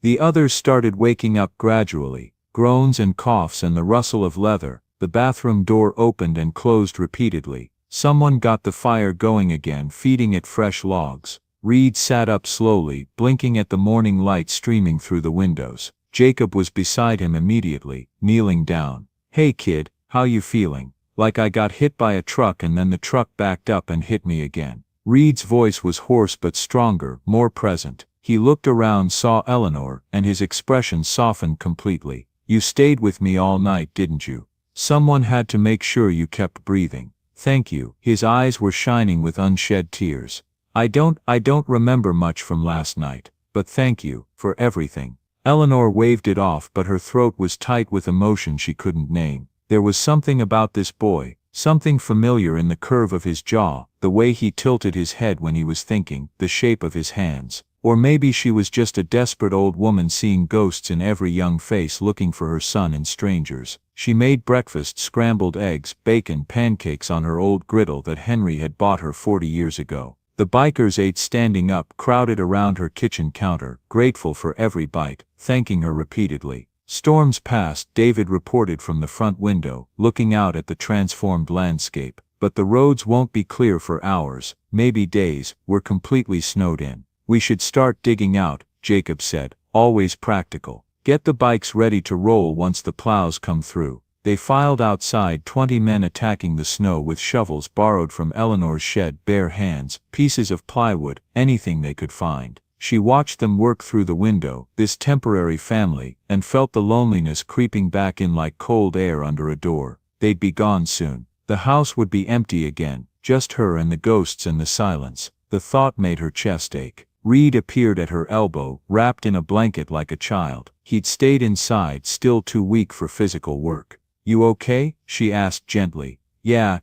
The others started waking up gradually. Groans and coughs and the rustle of leather. The bathroom door opened and closed repeatedly. Someone got the fire going again, feeding it fresh logs. Reed sat up slowly, blinking at the morning light streaming through the windows. Jacob was beside him immediately, kneeling down. "Hey kid, how you feeling? Like I got hit by a truck and then the truck backed up and hit me again." Reed's voice was hoarse but stronger, more present. He looked around, saw Eleanor, and his expression softened completely. "You stayed with me all night, didn't you? Someone had to make sure you kept breathing. Thank you." His eyes were shining with unshed tears. I don't remember much from last night, but thank you for everything." Eleanor waved it off, but her throat was tight with emotion she couldn't name. There was something about this boy, something familiar in the curve of his jaw, the way he tilted his head when he was thinking, the shape of his hands. Or maybe she was just a desperate old woman seeing ghosts in every young face, looking for her son in strangers. She made breakfast: scrambled eggs, bacon, pancakes on her old griddle that Henry had bought her 40 years ago. The bikers ate standing up, crowded around her kitchen counter, grateful for every bite, thanking her repeatedly. Storms passed, David reported from the front window, looking out at the transformed landscape. But the roads won't be clear for hours, maybe days. We're completely snowed in. "We should start digging out," Jacob said, always practical. "Get the bikes ready to roll once the plows come through." They filed outside, 20 men attacking the snow with shovels borrowed from Eleanor's shed, bare hands, pieces of plywood, anything they could find. She watched them work through the window, this temporary family, and felt the loneliness creeping back in like cold air under a door. They'd be gone soon. The house would be empty again, just her and the ghosts and the silence. The thought made her chest ache. Reed appeared at her elbow, wrapped in a blanket like a child. He'd stayed inside, still too weak for physical work. "You okay?" she asked gently. "Yeah,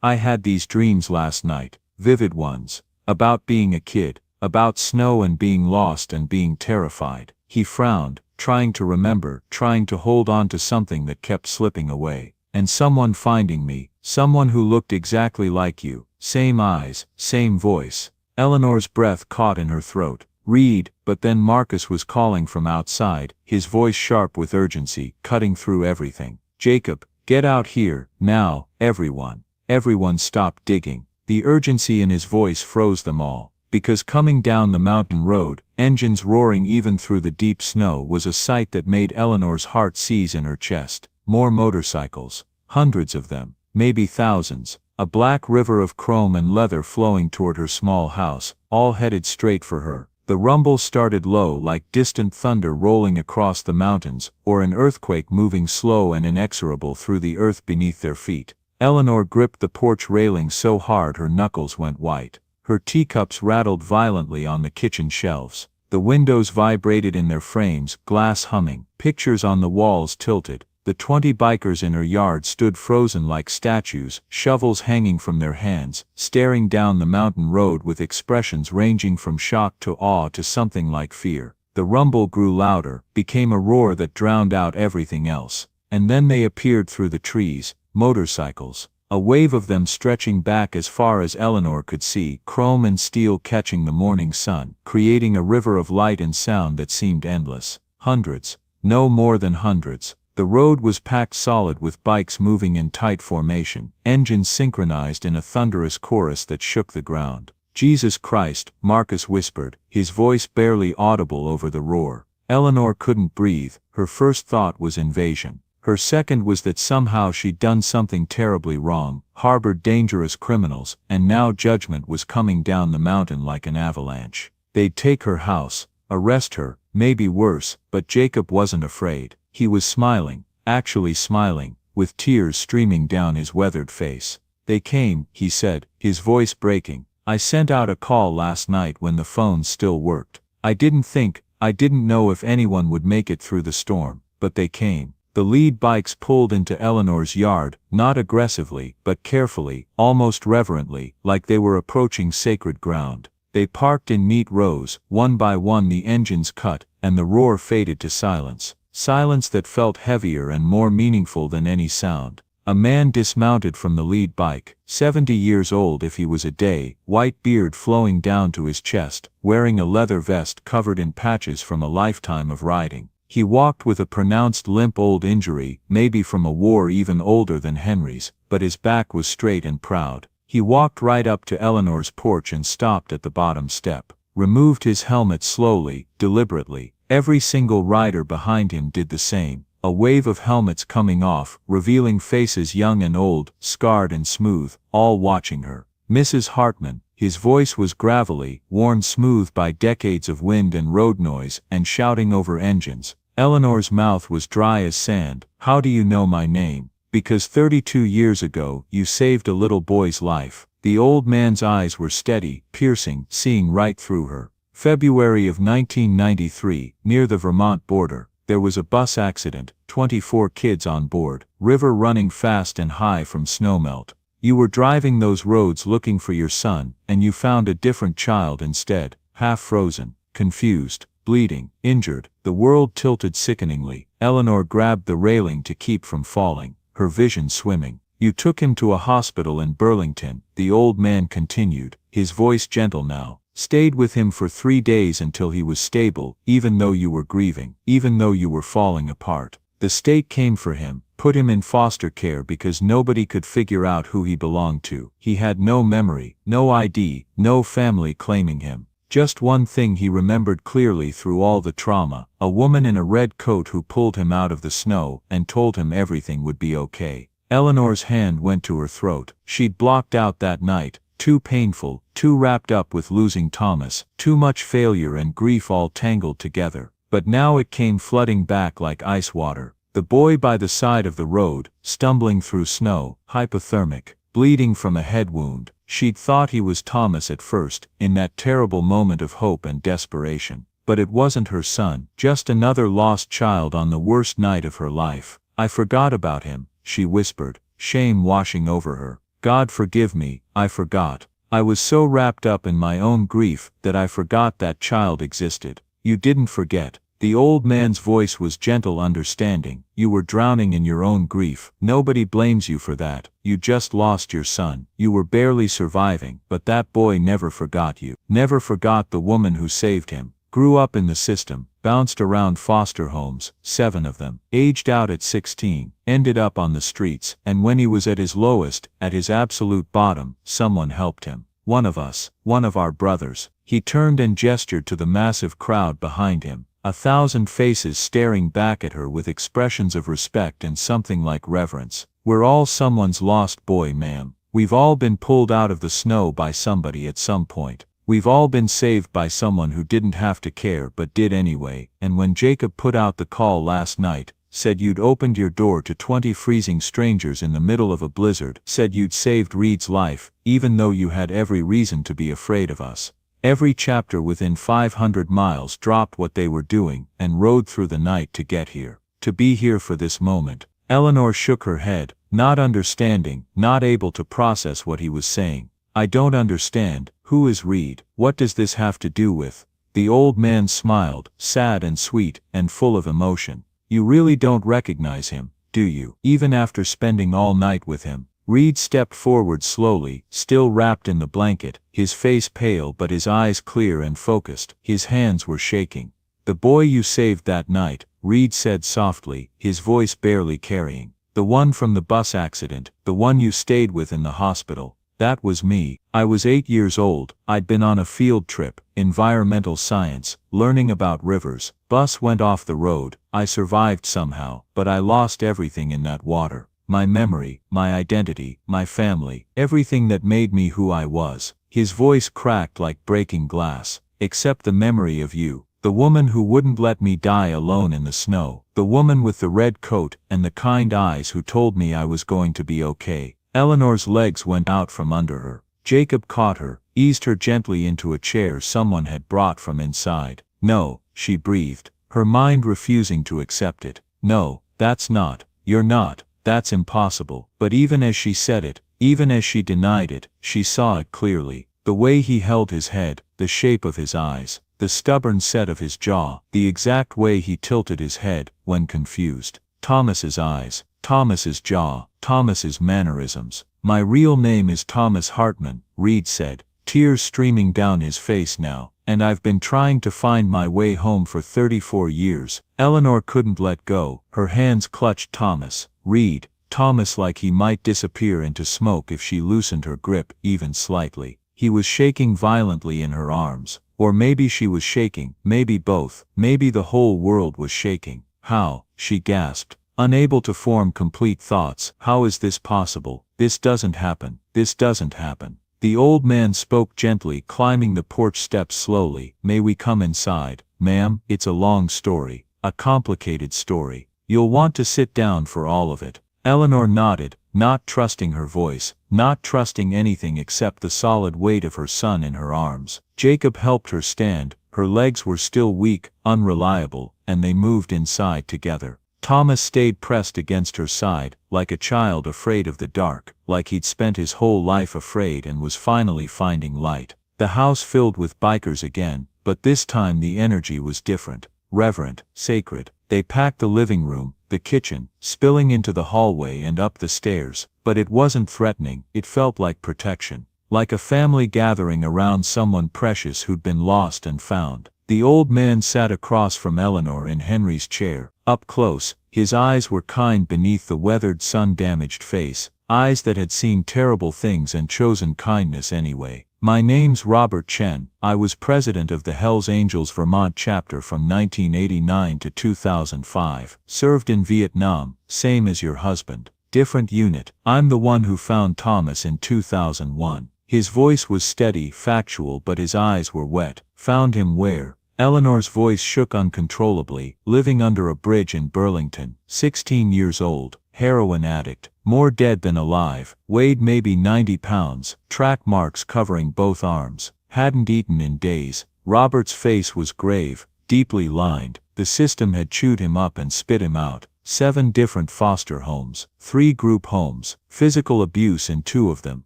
I had these dreams last night, vivid ones, about being a kid, about snow and being lost and being terrified." He frowned, trying to remember, trying to hold on to something that kept slipping away. "And someone finding me, someone who looked exactly like you, same eyes, same voice." Eleanor's breath caught in her throat. "Reed," but then Marcus was calling from outside, his voice sharp with urgency, cutting through everything. "Jacob, get out here, now, everyone." Everyone stopped digging. The urgency in his voice froze them all, because coming down the mountain road, engines roaring even through the deep snow, was a sight that made Eleanor's heart seize in her chest. More motorcycles. Hundreds of them, maybe thousands. A black river of chrome and leather flowing toward her small house, all headed straight for her. The rumble started low, like distant thunder rolling across the mountains, or an earthquake moving slow and inexorable through the earth beneath their feet. Eleanor gripped the porch railing so hard her knuckles went white. Her teacups rattled violently on the kitchen shelves. The windows vibrated in their frames, glass humming, pictures on the walls tilted. The 20 bikers in her yard stood frozen like statues, shovels hanging from their hands, staring down the mountain road with expressions ranging from shock to awe to something like fear. The rumble grew louder, became a roar that drowned out everything else. And then they appeared through the trees, motorcycles. A wave of them stretching back as far as Eleanor could see, chrome and steel catching the morning sun, creating a river of light and sound that seemed endless. Hundreds, no more than hundreds. The road was packed solid with bikes moving in tight formation, engines synchronized in a thunderous chorus that shook the ground. "Jesus Christ," Marcus whispered, his voice barely audible over the roar. Eleanor couldn't breathe. Her first thought was invasion. Her second was that somehow she'd done something terribly wrong, harbored dangerous criminals, and now judgment was coming down the mountain like an avalanche. They'd take her house, arrest her, maybe worse, but Jacob wasn't afraid. He was smiling, actually smiling, with tears streaming down his weathered face. "They came," he said, his voice breaking. "I sent out a call last night when the phone still worked. I didn't know if anyone would make it through the storm, but they came." The lead bikes pulled into Eleanor's yard, not aggressively, but carefully, almost reverently, like they were approaching sacred ground. They parked in neat rows, one by one the engines cut, and the roar faded to silence. Silence that felt heavier and more meaningful than any sound. A man dismounted from the lead bike, 70 years old if he was a day, white beard flowing down to his chest, wearing a leather vest covered in patches from a lifetime of riding. He walked with a pronounced limp, old injury, maybe from a war even older than Henry's, but his back was straight and proud. He walked right up to Eleanor's porch and stopped at the bottom step. Removed his helmet slowly, deliberately. Every single rider behind him did the same. A wave of helmets coming off, revealing faces young and old, scarred and smooth, all watching her. Mrs. Hartman. His voice was gravelly, worn smooth by decades of wind and road noise and shouting over engines. Eleanor's mouth was dry as sand. How do you know my name? Because 32 years ago, you saved a little boy's life. The old man's eyes were steady, piercing, seeing right through her. February of 1993, near the Vermont border. There was a bus accident, 24 kids on board, river running fast and high from snowmelt. You were driving those roads looking for your son, and you found a different child instead, half frozen, confused, bleeding, injured. The world tilted sickeningly. Eleanor grabbed the railing to keep from falling, her vision swimming. You took him to a hospital in Burlington, the old man continued, his voice gentle now. Stayed with him for 3 days until he was stable, even though you were grieving, even though you were falling apart. The state came for him, put him in foster care because nobody could figure out who he belonged to. He had no memory, no ID, no family claiming him. Just one thing he remembered clearly through all the trauma, a woman in a red coat who pulled him out of the snow and told him everything would be okay. Eleanor's hand went to her throat. She'd blocked out that night. Too painful, too wrapped up with losing Thomas, too much failure and grief all tangled together. But now it came flooding back like ice water. The boy by the side of the road, stumbling through snow, hypothermic, bleeding from a head wound. She'd thought he was Thomas at first, in that terrible moment of hope and desperation. But it wasn't her son, just another lost child on the worst night of her life. I forgot about him, she whispered, shame washing over her. God forgive me, I forgot. I was so wrapped up in my own grief that I forgot that child existed. You didn't forget. The old man's voice was gentle, understanding. You were drowning in your own grief. Nobody blames you for that. You just lost your son. You were barely surviving, but that boy never forgot you. Never forgot the woman who saved him. Grew up in the system, bounced around foster homes, 7 of them, aged out at 16, ended up on the streets, and when he was at his lowest, at his absolute bottom, someone helped him. One of us, one of our brothers. He turned and gestured to the massive crowd behind him, 1,000 faces staring back at her with expressions of respect and something like reverence. We're all someone's lost boy, ma'am. We've all been pulled out of the snow by somebody at some point. We've all been saved by someone who didn't have to care but did anyway, and when Jacob put out the call last night, said you'd opened your door to 20 freezing strangers in the middle of a blizzard, said you'd saved Reed's life, even though you had every reason to be afraid of us. Every chapter within 500 miles dropped what they were doing and rode through the night to get here, to be here for this moment. Eleanor shook her head, not understanding, not able to process what he was saying. I don't understand. Who is Reed? What does this have to do with? The old man smiled, sad and sweet, and full of emotion. You really don't recognize him, do you? Even after spending all night with him? Reed stepped forward slowly, still wrapped in the blanket, his face pale but his eyes clear and focused. His hands were shaking. The boy you saved that night, Reed said softly, his voice barely carrying. The one from the bus accident, the one you stayed with in the hospital. That was me. I was 8 years old. I'd been on a field trip, environmental science, learning about rivers. Bus went off the road. I survived somehow, but I lost everything in that water. My memory, my identity, my family, everything that made me who I was. His voice cracked like breaking glass. Except the memory of you. The woman who wouldn't let me die alone in the snow. The woman with the red coat and the kind eyes who told me I was going to be okay. Eleanor's legs went out from under her. Jacob caught her, eased her gently into a chair someone had brought from inside. No, she breathed, her mind refusing to accept it. No, that's not. You're not. That's impossible. But even as she said it, even as she denied it, she saw it clearly. The way he held his head, the shape of his eyes, the stubborn set of his jaw, the exact way he tilted his head when confused. Thomas's eyes. Thomas's jaw, Thomas's mannerisms. My real name is Thomas Hartman, Reed said, tears streaming down his face now, and I've been trying to find my way home for 34 years. Eleanor couldn't let go, her hands clutched Thomas, Reed, Thomas like he might disappear into smoke if she loosened her grip even slightly. He was shaking violently in her arms. Or maybe she was shaking, maybe both, maybe the whole world was shaking. How? She gasped, unable to form complete thoughts. How is this possible? This doesn't happen. This doesn't happen. The old man spoke gently, climbing the porch steps slowly. May we come inside? Ma'am, it's a long story, a complicated story. You'll want to sit down for all of it. Eleanor nodded, not trusting her voice, not trusting anything except the solid weight of her son in her arms. Jacob helped her stand, her legs were still weak, unreliable, and they moved inside together. Thomas stayed pressed against her side, like a child afraid of the dark, like he'd spent his whole life afraid and was finally finding light. The house filled with bikers again, but this time the energy was different, reverent, sacred. They packed the living room, the kitchen, spilling into the hallway and up the stairs, but it wasn't threatening, it felt like protection. Like a family gathering around someone precious who'd been lost and found. The old man sat across from Eleanor in Henry's chair, up close, his eyes were kind beneath the weathered sun-damaged face, eyes that had seen terrible things and chosen kindness anyway. My name's Robert Chen, I was president of the Hells Angels Vermont chapter from 1989 to 2005, served in Vietnam, same as your husband, different unit. I'm the one who found Thomas in 2001. His voice was steady, factual, but his eyes were wet. Found him where? Eleanor's voice shook uncontrollably. Living under a bridge in Burlington, 16 years old, heroin addict, more dead than alive, weighed maybe 90 pounds, track marks covering both arms, hadn't eaten in days. Robert's face was grave, deeply lined, the system had chewed him up and spit him out. 7 different foster homes, 3 group homes, physical abuse in 2 of them,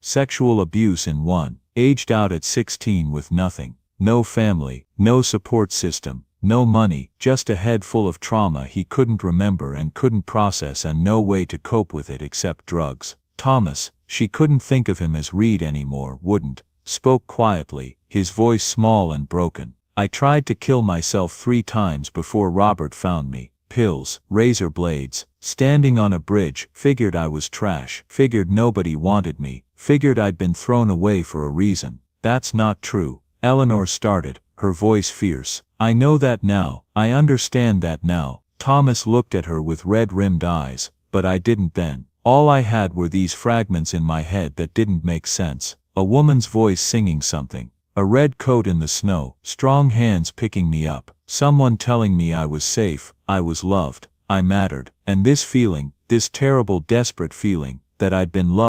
sexual abuse in 1, aged out at 16 with nothing, no family, no support system, no money, just a head full of trauma he couldn't remember and couldn't process and no way to cope with it except drugs. Thomas, she couldn't think of him as Reed anymore, wouldn't, spoke quietly, his voice small and broken. I tried to kill myself 3 times before Robert found me. Pills, razor blades, standing on a bridge, figured I was trash, figured nobody wanted me, figured I'd been thrown away for a reason. That's not true. Eleanor started, her voice fierce. I know that now, I understand that now. Thomas looked at her with red-rimmed eyes, but I didn't then. All I had were these fragments in my head that didn't make sense. A woman's voice singing something. A red coat in the snow, strong hands picking me up, someone telling me I was safe, I was loved, I mattered, and this feeling, this terrible desperate feeling, that I'd been loved.